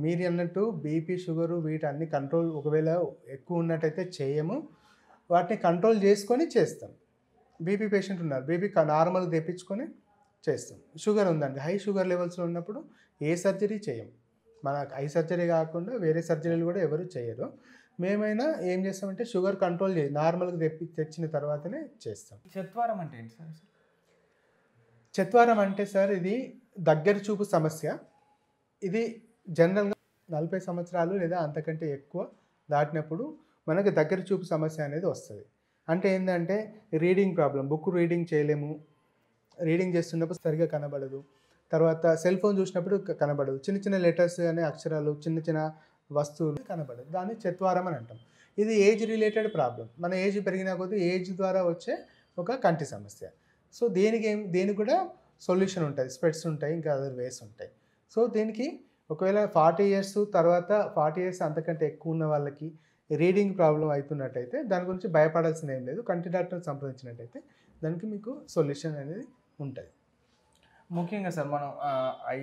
మీరు అన్నట్టు బీపీ, షుగరు వీటన్ని కంట్రోల్ ఒకవేళ ఎక్కువ ఉన్నట్టయితే చేయము. వాటిని కంట్రోల్ చేసుకొని చేస్తాం. బీపీ పేషెంట్ ఉన్నారు. బీపీ నార్మల్ తెప్పించుకొని చేస్తాం. షుగర్ ఉందండి. హై షుగర్ లెవెల్స్‌లో ఉన్నప్పుడు ఏ సర్జరీ చేయం. మన ఐ సర్జరీ కాకుండా వేరే సర్జరీలు కూడా ఎవరు చేయరు. మేమైనా ఏం చేస్తామంటే షుగర్ కంట్రోల్ నార్మల్‌గా తెచ్చిన తర్వాతనే చేస్తాం. చత్వారం అంటే ఏంటి సార్? చత్వారం అంటే సార్ ఇది దగ్గర చూపు సమస్య. ఇది జనరల్‌గా 40 సంవత్సరాలు లేదా అంతకంటే ఎక్కువ దాటినప్పుడు మనకు దగ్గర చూపు సమస్య అనేది వస్తది. అంటే ఏందంటే రీడింగ్ ప్రాబ్లమ్. బుక్ రీడింగ్ చేయలేము. రీడింగ్ చేస్తున్నప్పుడు సరిగ్గా కనబడదు. తర్వాత సెల్ ఫోన్ చూసినప్పుడు కనబడదు. చిన్న చిన్న లెటర్స్ అనే అక్షరాలు, చిన్న చిన్న వస్తువులు కనబడదు. దాన్ని చత్వారం అని అంటాం. ఇది ఏజ్ రిలేటెడ్ ప్రాబ్లం. మన ఏజ్ పెరిగిన కొద్దీ ఏజ్ ద్వారా వచ్చే ఒక కంటి సమస్య. సో దీనికి కూడా సొల్యూషన్ ఉంటుంది. స్పెట్స్ ఉంటాయి, ఇంకా అదర్ వేస్ ఉంటాయి. సో దీనికి ఒకవేళ 40 ఇయర్స్ తర్వాత 40 ఇయర్స్ అంతకంటే ఎక్కువ ఉన్న వాళ్ళకి రీడింగ్ ప్రాబ్లం అవుతున్నట్టయితే దాని గురించి భయపడాల్సిన ఏం లేదు. కంటి డాక్టర్ని సంప్రదించినట్టయితే దానికి మీకు సొల్యూషన్ అనేది ఉంటుంది. ముఖ్యంగా సార్ మనం ఐ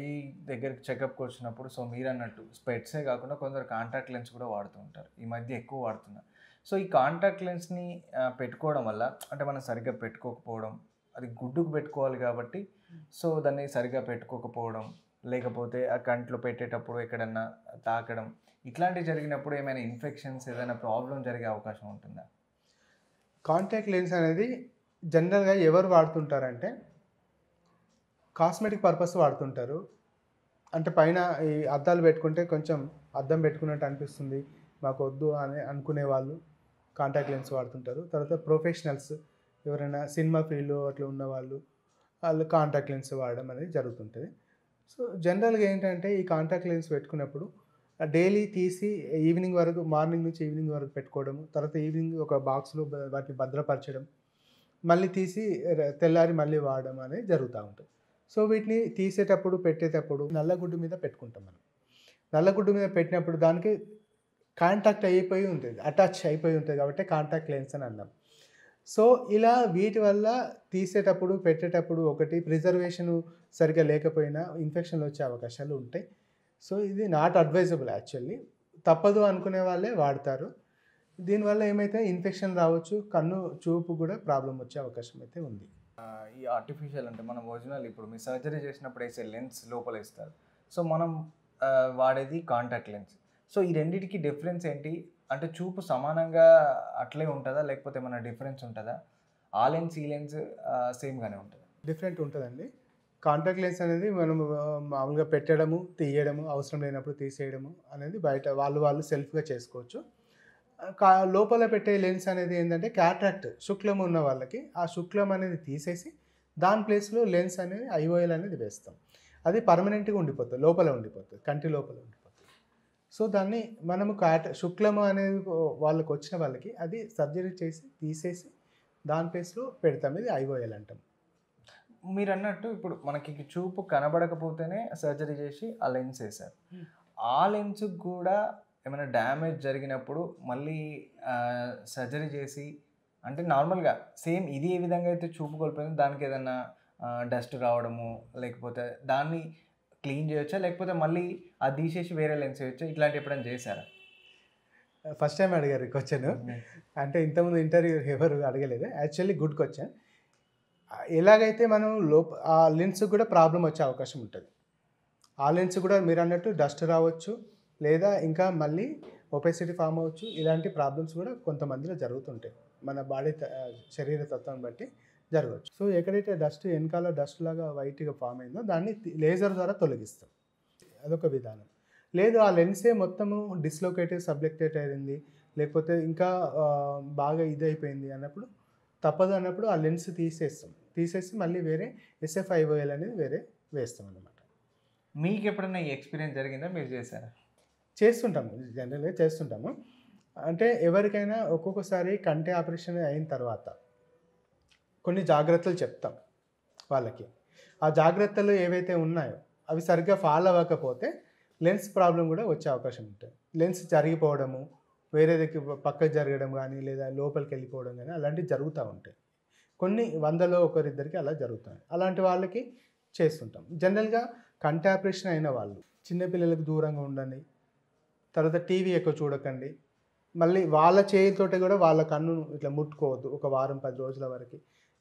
దగ్గరికి చెకప్కి వచ్చినప్పుడు సో మీరు అన్నట్టు స్పెట్సే కాకుండా కొందరు కాంటాక్ట్ లెన్స్ కూడా వాడుతూ ఉంటారు. ఈ మధ్య ఎక్కువ వాడుతున్నారు. సో ఈ కాంటాక్ట్ లెన్స్ని పెట్టుకోవడం వల్ల అంటే మనం సరిగ్గా పెట్టుకోకపోవడం, అది గుడ్డుకు పెట్టుకోవాలి కాబట్టి సో దాన్ని సరిగ్గా పెట్టుకోకపోవడం, లేకపోతే ఆ కంట్లో పెట్టేటప్పుడు ఎక్కడన్నా తాకడం, ఇట్లాంటివి జరిగినప్పుడు ఏమైనా ఇన్ఫెక్షన్స్ ఏదైనా ప్రాబ్లం జరిగే అవకాశం ఉంటుందా? కాంటాక్ట్ లెన్స్ అనేది జనరల్గా ఎవరు వాడుతుంటారంటే కాస్మెటిక్ పర్పస్ వాడుతుంటారు. అంటే పైన ఈ అద్దాలు పెట్టుకుంటే కొంచెం అద్దం పెట్టుకున్నట్టు అనిపిస్తుంది, మాకు వద్దు అని అనుకునే వాళ్ళు కాంటాక్ట్ లెన్స్ వాడుతుంటారు. తర్వాత ప్రొఫెషనల్స్ ఎవరైనా సినిమా ఫీల్డ్ అట్లా ఉన్నవాళ్ళు వాళ్ళు కాంటాక్ట్ లెన్స్ వాడడం అనేది జరుగుతుంటుంది. సో జనరల్గా ఏంటంటే ఈ కాంటాక్ట్ లెన్స్ పెట్టుకున్నప్పుడు డైలీ తీసి ఈవినింగ్ వరకు, మార్నింగ్ నుంచి ఈవినింగ్ వరకు పెట్టుకోవడము, తర్వాత ఈవినింగ్ ఒక బాక్స్లో వాటిని భద్రపరచడం, మళ్ళీ తీసి తెల్లారి మళ్ళీ వాడడం అనేది జరుగుతూ ఉంటుంది. సో వీటిని తీసేటప్పుడు పెట్టేటప్పుడు నల్లగుడ్డు మీద పెట్టుకుంటాం మనం. నల్లగుడ్డు మీద పెట్టినప్పుడు దానికి కాంటాక్ట్ అయిపోయి ఉంటుంది, అటాచ్ అయిపోయి ఉంటుంది కాబట్టి కాంటాక్ట్ లెన్స్ అని అన్నాం. సో ఇలా వీటి వల్ల తీసేటప్పుడు పెట్టేటప్పుడు ఒకటి ప్రిజర్వేషను సరిగ్గా లేకపోయినా ఇన్ఫెక్షన్లు వచ్చే అవకాశాలు ఉంటాయి. సో ఇది నాట్ అడ్వైజబుల్ యాక్చువల్లీ. తప్పదు అనుకునే వాళ్ళే వాడతారు. దీనివల్ల ఏమైతే ఇన్ఫెక్షన్ రావచ్చు, కన్ను చూపు కూడా ప్రాబ్లం వచ్చే అవకాశం అయితే ఉంది. ఈ ఆర్టిఫిషియల్ అంటే మనం ఒరిజినల్ ఇప్పుడు మీ సర్జరీ చేసినప్పుడు వేసే లెన్స్ లోపల ఇస్తారు. సో మనం వాడేది కాంటాక్ట్ లెన్స్. సో ఈ రెండింటికి డిఫరెన్స్ ఏంటి? అంటే చూపు సమానంగా అట్లే ఉంటుందా, లేకపోతే ఏమైనా డిఫరెన్స్ ఉంటుందా? ఆ లెన్స్ ఈ లెన్స్ సేమ్గానే ఉంటుందా? డిఫరెంట్ ఉంటుందండి. కాంటాక్ట్ లెన్స్ అనేది మనం మామూలుగా పెట్టడము, తీయడము, అవసరం లేనప్పుడు తీసేయడము అనేది బయట వాళ్ళు సెల్ఫ్గా చేసుకోవచ్చు. లోపల పెట్టే లెన్స్ అనేది ఏంటంటే క్యాట్రాక్ట్ శుక్లం ఉన్న వాళ్ళకి ఆ శుక్లం అనేది తీసేసి దాని ప్లేస్లో లెన్స్ అనేది ఐఓఎల్ అనేది వేస్తాం. అది పర్మనెంట్గా ఉండిపోతుంది, లోపల ఉండిపోతుంది, కంటి లోపల ఉండిపోతుంది. సో దాన్ని మనము శుక్లము అనేది వాళ్ళకి వచ్చిన వాళ్ళకి అది సర్జరీ చేసి తీసేసి దాని ప్లేస్లో పెడతాం. ఇది ఐఓఎల్ అంటాం. మీరు అన్నట్టు ఇప్పుడు మనకి చూపు కనబడకపోతేనే సర్జరీ చేసి ఆ లెన్స్ వేశారు. ఆ లెన్స్ కూడా ఏమైనా డ్యామేజ్ జరిగినప్పుడు మళ్ళీ సర్జరీ చేసి అంటే నార్మల్గా సేమ్ ఇది ఏ విధంగా అయితే చూపు కోల్పోయిందో దానికి ఏదైనా డస్ట్ రావడము, లేకపోతే దాన్ని క్లీన్ చేయొచ్చా, లేకపోతే మళ్ళీ అది తీసేసి వేరే లెన్స్ వేయచ్చా? ఇట్లాంటి ఎప్పుడైనా చేశారా? ఫస్ట్ టైం అడిగారు ఈ క్వశ్చన్. అంటే ఇంతకుముందు ఇంటర్వ్యూ ఎవరు అడగలేదు. Actually good question. ఎలాగైతే మనం ఆ లెన్స్ కూడా ప్రాబ్లం వచ్చే అవకాశం ఉంటుంది. ఆ లెన్స్ కూడా మీరు అన్నట్టు డస్ట్ రావచ్చు, లేదా ఇంకా మళ్ళీ ఒపెసిటీ ఫామ్ అవ్వచ్చు. ఇలాంటి ప్రాబ్లమ్స్ కూడా కొంతమందిలో జరుగుతుంటాయి. మన బాడీ శరీర తత్వాన్ని బట్టి జరగవచ్చు. సో ఎక్కడైతే డస్ట్ వెనకాల డస్ట్ లాగా వైట్గా ఫామ్ అయిందో దాన్ని లేజర్ ద్వారా తొలగిస్తాం. అదొక విధానం. లేదు ఆ లెన్సే మొత్తము డిస్లోకేటెడ్ సబ్లెక్టేట్ అయింది, లేకపోతే ఇంకా బాగా ఇదైపోయింది అన్నప్పుడు, తప్పదు అన్నప్పుడు ఆ లెన్స్ తీసేసి మళ్ళీ వేరే SFIOL అనేది వేరే వేస్తాం అన్నమాట. మీకు ఎప్పుడైనా ఈ ఎక్స్పీరియన్స్ జరిగిందా? మీరు చేశారా? చేస్తుంటాము, జనరల్గా చేస్తుంటాము. అంటే ఎవరికైనా ఒక్కొక్కసారి కంటి ఆపరేషన్ అయిన తర్వాత కొన్ని జాగ్రత్తలు చెప్తాం వాళ్ళకి. ఆ జాగ్రత్తలు ఏవైతే ఉన్నాయో అవి సరిగ్గా ఫాలో అవ్వకపోతే లెన్స్ ప్రాబ్లం కూడా వచ్చే అవకాశం ఉంటుంది. లెన్స్ జరిగిపోవడము, వేరేదికి పక్కకు జరగడం కానీ, లేదా లోపలికి వెళ్ళిపోవడం కానీ అలాంటివి జరుగుతూ ఉంటాయి. కొన్ని 100లో ఒకరిద్దరికి అలా జరుగుతాయి. అలాంటి వాళ్ళకి చేస్తుంటాం. జనరల్గా కంటి ఆపరేషన్ అయిన వాళ్ళు చిన్నపిల్లలకు దూరంగా ఉండండి, తర్వాత టీవీ ఎక్కువ చూడకండి, మళ్ళీ వాళ్ళ చేయితోటి కూడా వాళ్ళ కన్నును ఇట్లా ముట్టుకోవద్దు ఒక వారం 10 రోజుల వరకు.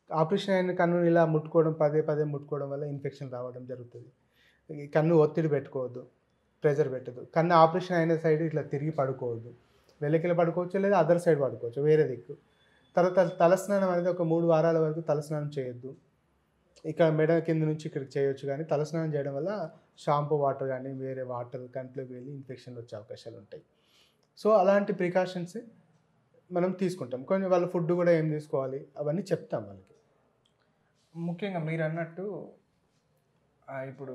ఆపరేషన్ అయిన కన్నుని ఇలా ముట్టుకోవడం, పదే పదే ముట్టుకోవడం వల్ల ఇన్ఫెక్షన్ రావడం జరుగుతుంది. ఈ కన్ను ఒత్తిడి పెట్టుకోవద్దు, ప్రెజర్ పెట్టదు. కన్ను ఆపరేషన్ అయిన సైడ్ ఇట్లా తిరిగి పడుకోవద్దు, వెల్లకిలా పడుకోవచ్చు లేదా అదర్ సైడ్ పడుకోవచ్చు, వేరే దిక్కు. తర్వాత తలస్నానం అనేది ఒక 3 వారాల వరకు తలస్నానం చేయొద్దు. ఇక్కడ మెడ కింద నుంచి ఇక్కడికి చేయొచ్చు, కానీ తలస్నానం చేయడం వల్ల షాంపూ వాటర్ కానీ వేరే వాటర్ కంట్లోకి వెళ్ళి ఇన్ఫెక్షన్లు వచ్చే అవకాశాలు ఉంటాయి. సో అలాంటి ప్రికాషన్స్ మనం తీసుకుంటాం. కొన్ని వాళ్ళ ఫుడ్ కూడా ఏం తీసుకోవాలి అవన్నీ చెప్తాం వాళ్ళకి. ముఖ్యంగా మీరు అన్నట్టు ఇప్పుడు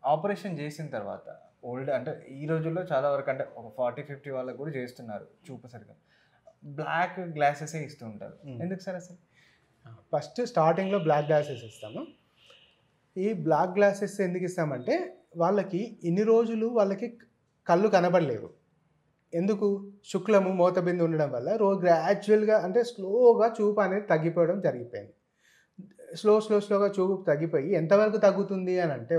ఆపరేషన్ చేసిన తర్వాత ఓల్డ్ అంటే ఈ రోజుల్లో చాలా వరకు అంటే ఒక 40-50 వాళ్ళకి కూడా చేస్తున్నారు చూపు సరిగా, బ్లాక్ గ్లాసెసే ఇస్తూ ఉంటారు. ఎందుకు సార్ అసలు? ఫస్ట్ స్టార్టింగ్లో బ్లాక్ గ్లాసెస్ ఇస్తాము. ఈ బ్లాక్ గ్లాసెస్ ఎందుకు ఇస్తామంటే వాళ్ళకి ఇన్ని రోజులు వాళ్ళకి కళ్ళు కనబడలేవు. ఎందుకు? శుక్లము మోతబిందు ఉండడం వల్ల గ్రాడ్యువల్గా అంటే స్లోగా చూపు అనేది తగ్గిపోవడం జరిగిపోయింది. స్లోగా చూపు తగ్గిపోయి ఎంతవరకు తగ్గుతుంది అని అంటే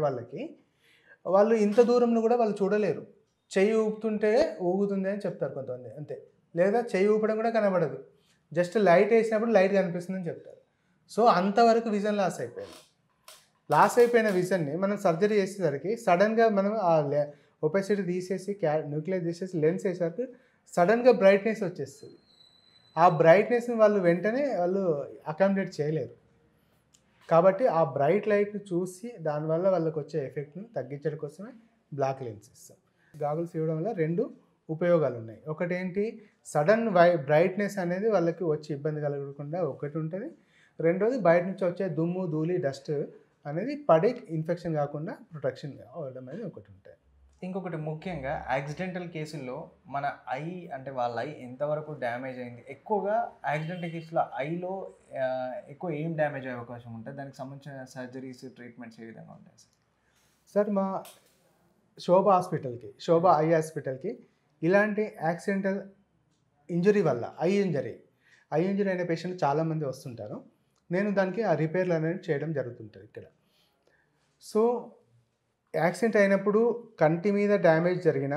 వాళ్ళు ఇంత దూరంలో కూడా వాళ్ళు చూడలేరు. చెయ్యి ఊపుతుంటే ఊగుతుంది అని చెప్తారు కొంతమంది, అంతే. లేదా చెయ్యి ఊపడం కూడా కనబడదు, జస్ట్ లైట్ వేసినప్పుడు లైట్ కనిపిస్తుందని చెప్తారు. సో అంతవరకు విజన్ లాస్ అయిపోయింది. లాస్ అయిపోయిన విజన్ని మనం సర్జరీ చేసేసరికి సడన్గా మనం ఆ ఒపెసిటీ తీసేసి న్యూక్లియర్ తీసేసి లెన్స్ వేసేసరికి సడన్గా బ్రైట్నెస్ వచ్చేస్తుంది. ఆ బ్రైట్నెస్ని వాళ్ళు వెంటనే అకామిడేట్ చేయలేరు. కాబట్టి ఆ బ్రైట్ లైట్ని చూసి దానివల్ల వాళ్ళకి వచ్చే ఎఫెక్ట్ను తగ్గించడం కోసమే బ్లాక్ లెన్స్ ఇస్తాం. గాగుల్స్ ఇవ్వడం వల్ల 2 ఉపయోగాలు ఉన్నాయి. ఒకటి ఏంటి, సడన్ బ్రైట్నెస్ అనేది వాళ్ళకి వచ్చి ఇబ్బంది కలగకుండా ఒకటి ఉంటుంది. రెండోది బయట నుంచి వచ్చే దుమ్ము ధూళి డస్ట్ అనేది పడి ఇన్ఫెక్షన్ కాకుండా ప్రొటెక్షన్ అవ్వడం అనేది ఒకటి ఉంటుంది. ఇంకొకటి ముఖ్యంగా యాక్సిడెంటల్ కేసుల్లో మన ఐ అంటే వాళ్ళ ఐ ఎంతవరకు డ్యామేజ్ అయింది, ఎక్కువగా యాక్సిడెంటల్ కేసులో ఐలో ఎక్కువ ఏం డ్యామేజ్ అయ్యే అవకాశం ఉంటుంది, దానికి సంబంధించిన సర్జరీస్ ట్రీట్మెంట్స్ ఏ విధంగా ఉంటాయి సార్? మా శోభ ఐ హాస్పిటల్కి ఇలాంటి యాక్సిడెంటల్ ఇంజరీ వల్ల ఐ ఇంజరీ అయిన పేషెంట్లు చాలామంది వస్తుంటారు. నేను దానికి ఆ రిపేర్లు అనేది చేయడం జరుగుతుంటుంది ఇక్కడ. సో యాక్సిడెంట్ అయినప్పుడు కంటి మీద డ్యామేజ్ జరిగిన,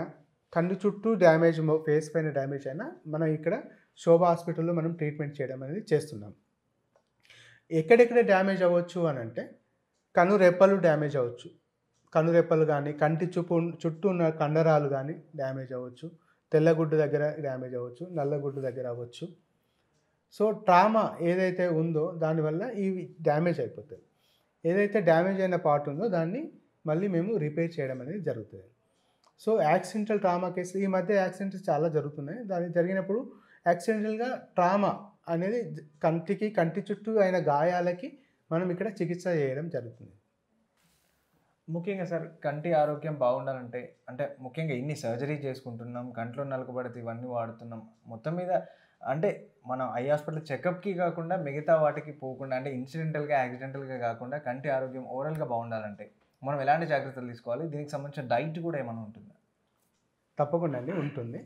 కన్ను చుట్టూ డ్యామేజ్, ఫేస్ పైన డ్యామేజ్ అయినా మనం ఇక్కడ శోభ హాస్పిటల్లో మనం ట్రీట్మెంట్ చేయడం అనేది చేస్తున్నాం. ఎక్కడెక్కడ డ్యామేజ్ అవ్వచ్చు అని అంటే కన్ను రెప్పలు డ్యామేజ్ అవ్వచ్చు, కన్ను రెప్పలు కానీ కంటి చుట్టూ ఉన్న కండరాలు కానీ డ్యామేజ్ అవ్వచ్చు, తెల్లగుడ్డు దగ్గర డ్యామేజ్ అవ్వచ్చు, నల్లగుడ్డు దగ్గర అవ్వచ్చు. సో ట్రామా ఏదైతే ఉందో దానివల్ల ఇవి డ్యామేజ్ అయిపోతుంది. ఏదైతే డ్యామేజ్ అయిన పార్ట్ ఉందో దాన్ని మళ్ళీ మేము రిపేర్ చేయడం అనేది జరుగుతుంది. సో యాక్సిడెంటల్ ట్రామా కేసు ఈ మధ్య యాక్సిడెంట్స్ చాలా జరుగుతున్నాయి. దానికి జరిగినప్పుడు యాక్సిడెంటల్గా ట్రామా అనేది కంటి చుట్టూ అయిన గాయాలకి మనం ఇక్కడ చికిత్స చేయడం జరుగుతుంది. ముఖ్యంగా సార్ కంటి ఆరోగ్యం బాగుండాలంటే అంటే ముఖ్యంగా ఇన్ని సర్జరీ చేసుకుంటున్నాం, కంట్లో నలకబడితే ఇవన్నీ వాడుతున్నాం, మొత్తం మీద అంటే మనం ఐ హాస్పిటల్ చెకప్కి కాకుండా మిగతా వాటికి పోకుండా అంటే ఇన్సిడెంటల్గా యాక్సిడెంటల్గా కాకుండా కంటి ఆరోగ్యం ఓవరాల్గా బాగుండాలంటే మనం ఎలాంటి జాగ్రత్తలు తీసుకోవాలి, దీనికి సంబంధించిన డైట్ కూడా ఏమైనా ఉంటుందా? తప్పకుండా అండి ఉంటుంది.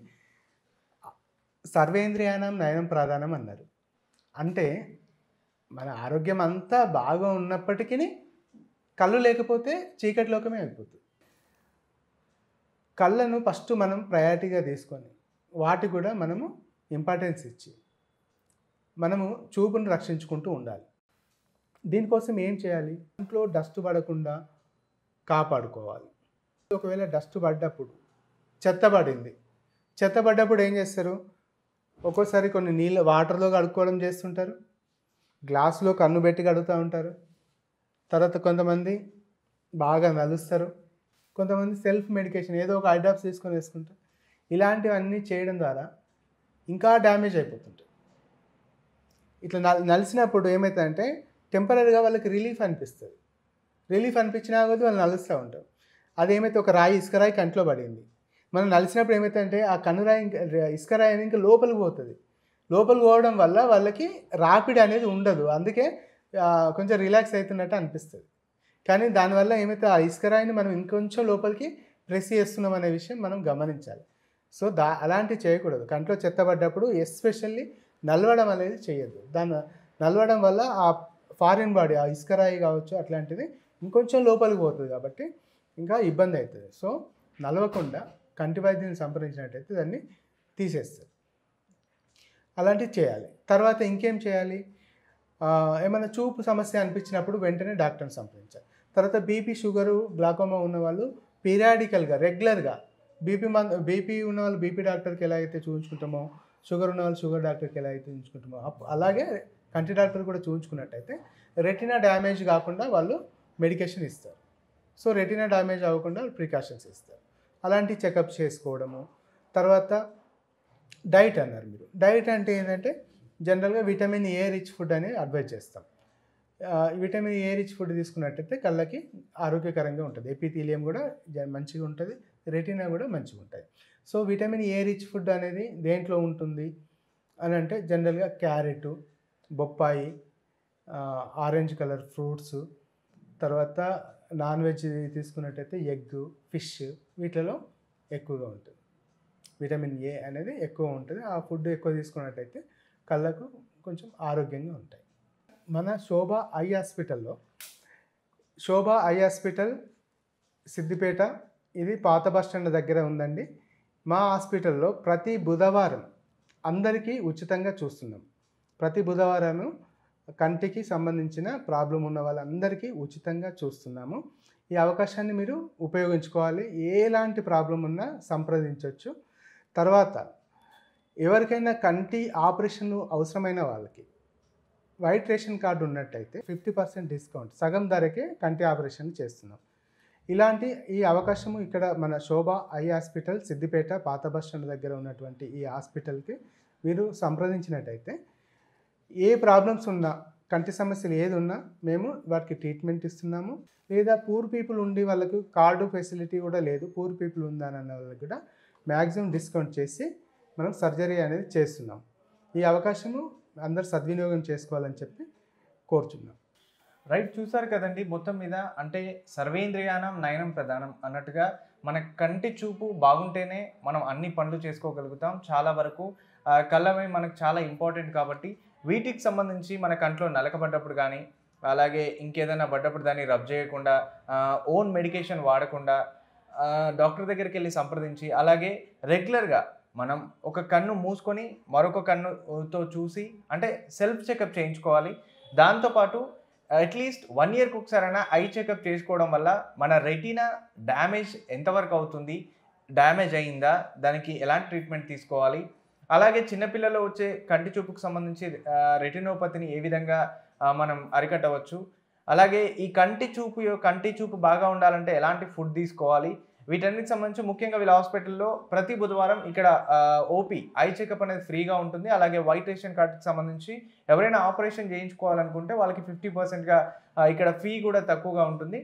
సర్వేంద్రియానం నయనం ప్రధానం అన్నారు. అంటే మన ఆరోగ్యం అంతా బాగా ఉన్నప్పటికీ కళ్ళు లేకపోతే చీకటి లోకమే అయిపోతుంది. కళ్ళను ఫస్ట్ మనం ప్రయారిటీగా తీసుకొని వాటి కూడా మనము ఇంపార్టెన్స్ ఇచ్చి మనము చూపును రక్షించుకుంటూ ఉండాలి. దీనికోసం ఏం చేయాలి? ఇంట్లో డస్ట్ పడకుండా కాపాడుకోవాలి. ఒకవేళ డస్ట్ పడ్డప్పుడు చెత్త పడ్డప్పుడు ఏం చేస్తారు? ఒక్కోసారి కొన్ని వాటర్లో కడుక్కోవడం చేస్తుంటారు, గ్లాసులో కన్ను పెట్టి కడుగుతూ ఉంటారు. తర్వాత కొంతమంది బాగా నలుస్తారు, కొంతమంది సెల్ఫ్ మెడికేషన్ ఏదో ఒక ఐ డ్రాప్స్ తీసుకొని వేసుకుంటారు. ఇలాంటివన్నీ చేయడం ద్వారా ఇంకా డ్యామేజ్ అయిపోతుంటాయి. ఇట్లా నలిసినప్పుడు ఏమవుతుందంటే టెంపరీగా వాళ్ళకి రిలీఫ్ అనిపిస్తుంది. రిలీఫ్ అనిపించినా కొద్దీ వాళ్ళు నలుస్తూ ఉంటారు. అదేమైతే ఒక ఇసుక రాయి కంట్లో పడింది, మనం నలిసినప్పుడు ఏమవుతుందంటే ఆ ఇసుక రాయి అనేది ఇంకా లోపలికి పోతుంది. లోపలికి పోవడం వల్ల వాళ్ళకి రాపిడి అనేది ఉండదు, అందుకే కొంచెం రిలాక్స్ అవుతున్నట్టు అనిపిస్తుంది. కానీ దానివల్ల ఏమైతే ఆ ఇసుక రాయిని మనం ఇంకొంచెం లోపలికి ప్రెస్ చేస్తున్నాం అనే విషయం మనం గమనించాలి. సో అలాంటివి చేయకూడదు. కంట్లో చెత్త పడ్డప్పుడు ఎస్పెషల్లీ నలవడం అనేది చేయొద్దు. నలవడం వల్ల ఆ ఫారిన్ బాడీ, ఆ ఇసుకరాయి కావచ్చు అట్లాంటిది ఇంకొంచెం లోపలికి పోతుంది కాబట్టి ఇంకా ఇబ్బంది అవుతుంది. సో నలవకుండా కంటి వైద్యుని సంప్రదించినట్టయితే దాన్ని తీసేస్తారు. అలాంటివి చేయాలి. తర్వాత ఇంకేం చేయాలి, ఏమైనా చూపు సమస్య అనిపించినప్పుడు వెంటనే డాక్టర్ని సంప్రదించాలి. తర్వాత బీపీ, షుగరు, గ్లాకోమా ఉన్న వాళ్ళు పీరియాడికల్గా రెగ్యులర్గా బీపీ ఉన్న వాళ్ళు బీపీ డాక్టర్కి ఎలా అయితే చూపించుకుంటామో, షుగర్ ఉన్న వాళ్ళు షుగర్ డాక్టర్కి ఎలా అయితే చూపించుకుంటామో అలాగే కంటి డాక్టర్ కూడా చూపించుకున్నట్టయితే రెటినా డ్యామేజ్ కాకుండా వాళ్ళు మెడికేషన్ ఇస్తారు. సో రెటినా డ్యామేజ్ అవ్వకుండా ప్రికాషన్స్ ఇస్తారు. అలాంటి చెకప్ చేసుకోవడము. తర్వాత డైట్ అన్నారు మీరు. డైట్ అంటే ఏంటంటే జనరల్గా విటమిన్ ఏ రిచ్ ఫుడ్ అని అడ్వైజ్ చేస్తాం. విటమిన్ ఏ రిచ్ ఫుడ్ తీసుకున్నట్టయితే కళ్ళకి ఆరోగ్యకరంగా ఉంటుంది. ఎపిథీలియం కూడా మంచిగా ఉంటుంది, రెటినా కూడా మంచిగా ఉంటుంది. So vitamin A rich food అనేది దేంట్లో ఉంటుంది అని అంటే జనరల్గా క్యారెట్, బొప్పాయి, ఆరెంజ్ కలర్ ఫ్రూట్స్, తర్వాత నాన్ వెజ్ తీసుకున్నట్టయితే ఎగ్, ఫిష్, వీటిలో ఎక్కువగా ఉంటుంది. విటమిన్ ఏ అనేది ఎక్కువ ఉంటుంది. ఆ ఫుడ్ ఎక్కువ తీసుకున్నట్టయితే కళ్ళకు కొంచెం ఆరోగ్యంగా ఉంటాయి. మన శోభ ఐ హాస్పిటల్లో, శోభ ఐ హాస్పిటల్ సిద్దిపేట, ఇది పాత బస్ స్టాండ్ దగ్గర ఉందండి. మా హాస్పిటల్లో ప్రతి బుధవారం అందరికీ ఉచితంగా చూస్తున్నాం. ప్రతి బుధవారం కంటికి సంబంధించిన ప్రాబ్లం ఉన్న వాళ్ళందరికీ ఉచితంగా చూస్తున్నాము. ఈ అవకాశాన్ని మీరు ఉపయోగించుకోవాలి. ఎలాంటి ప్రాబ్లం ఉన్నా సంప్రదించవచ్చు. తర్వాత ఎవరికైనా కంటి ఆపరేషన్ అవసరమైన వాళ్ళకి వైట్ రేషన్ కార్డు ఉన్నట్టయితే 50% డిస్కౌంట్, సగం ధరకే కంటి ఆపరేషన్ చేస్తున్నాం. ఇలాంటి ఈ అవకాశము ఇక్కడ మన శోభ ఐ హాస్పిటల్ సిద్దిపేట పాత బస్ స్టాండ్ దగ్గర ఉన్నటువంటి ఈ హాస్పిటల్కి మీరు సంప్రదించినట్టయితే ఏ ప్రాబ్లమ్స్ ఉన్నా, కంటి సమస్యలు ఏది ఉన్నా మేము వాటికి ట్రీట్మెంట్ ఇస్తున్నాము. లేదా పూర్ పీపుల్ ఉండి వాళ్ళకు కార్డు ఫెసిలిటీ కూడా లేదు, పూర్ పీపుల్ ఉందన్న వాళ్ళకి కూడా మ్యాక్సిమం డిస్కౌంట్ చేసి మనం సర్జరీ అనేది చేస్తున్నాం. ఈ అవకాశము అందరు సద్వినియోగం చేసుకోవాలని చెప్పి కోరుచున్నాం. రైట్, చూసారు కదండి. మొత్తం మీద అంటే సర్వేంద్రియానం నయనం ప్రధానం అన్నట్టుగా మన కంటి చూపు బాగుంటేనే మనం అన్ని పనులు చేసుకోగలుగుతాం. చాలా వరకు కళ్ళమే మనకు చాలా ఇంపార్టెంట్ కాబట్టి వీటికి సంబంధించి మన కంట్లో నలకబడ్డప్పుడు కానీ అలాగే ఇంకేదైనా పడ్డప్పుడు దాన్ని రబ్ చేయకుండా, ఓన్ మెడికేషన్ వాడకుండా డాక్టర్ దగ్గరికి వెళ్ళి సంప్రదించి, అలాగే రెగ్యులర్గా మనం ఒక కన్ను మూసుకొని మరొక కన్నుతో చూసి అంటే సెల్ఫ్ చెకప్ చేయించుకోవాలి. దాంతోపాటు అట్లీస్ట్ 1 yearకి ఒకసారైనా ఐ చెకప్ చేసుకోవడం వల్ల మన రెటీనా డ్యామేజ్ ఎంతవరకు అవుతుంది, డ్యామేజ్ అయిందా, దానికి ఎలాంటి ట్రీట్మెంట్ తీసుకోవాలి, అలాగే చిన్నపిల్లల్లో వచ్చే కంటి చూపుకు సంబంధించి రెటినోపతిని ఏ విధంగా మనం అరికట్టవచ్చు, అలాగే ఈ కంటి చూపు బాగా ఉండాలంటే ఎలాంటి ఫుడ్ తీసుకోవాలి, వీటన్నిటికి సంబంధించి ముఖ్యంగా వీళ్ళ హాస్పిటల్లో ప్రతి బుధవారం ఇక్కడ ఓపీ ఐ చెకప్ అనేది ఫ్రీగా ఉంటుంది. అలాగే వైట్ రేషన్ కార్డుకి సంబంధించి ఎవరైనా ఆపరేషన్ చేయించుకోవాలనుకుంటే వాళ్ళకి 50%గా ఇక్కడ ఫీ కూడా తక్కువగా ఉంటుంది.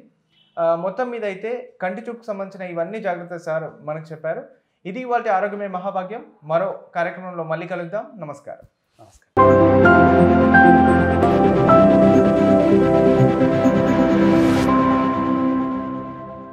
మొత్తం మీద అయితే కంటి చూపుకు సంబంధించిన ఇవన్నీ జాగ్రత్తలు సార్ మనకు చెప్పారు. ఇది ఇవాళ ఆరోగ్యమే మహాభాగ్యం. మరో కార్యక్రమంలో మళ్ళీ కలుద్దాం. నమస్కారం.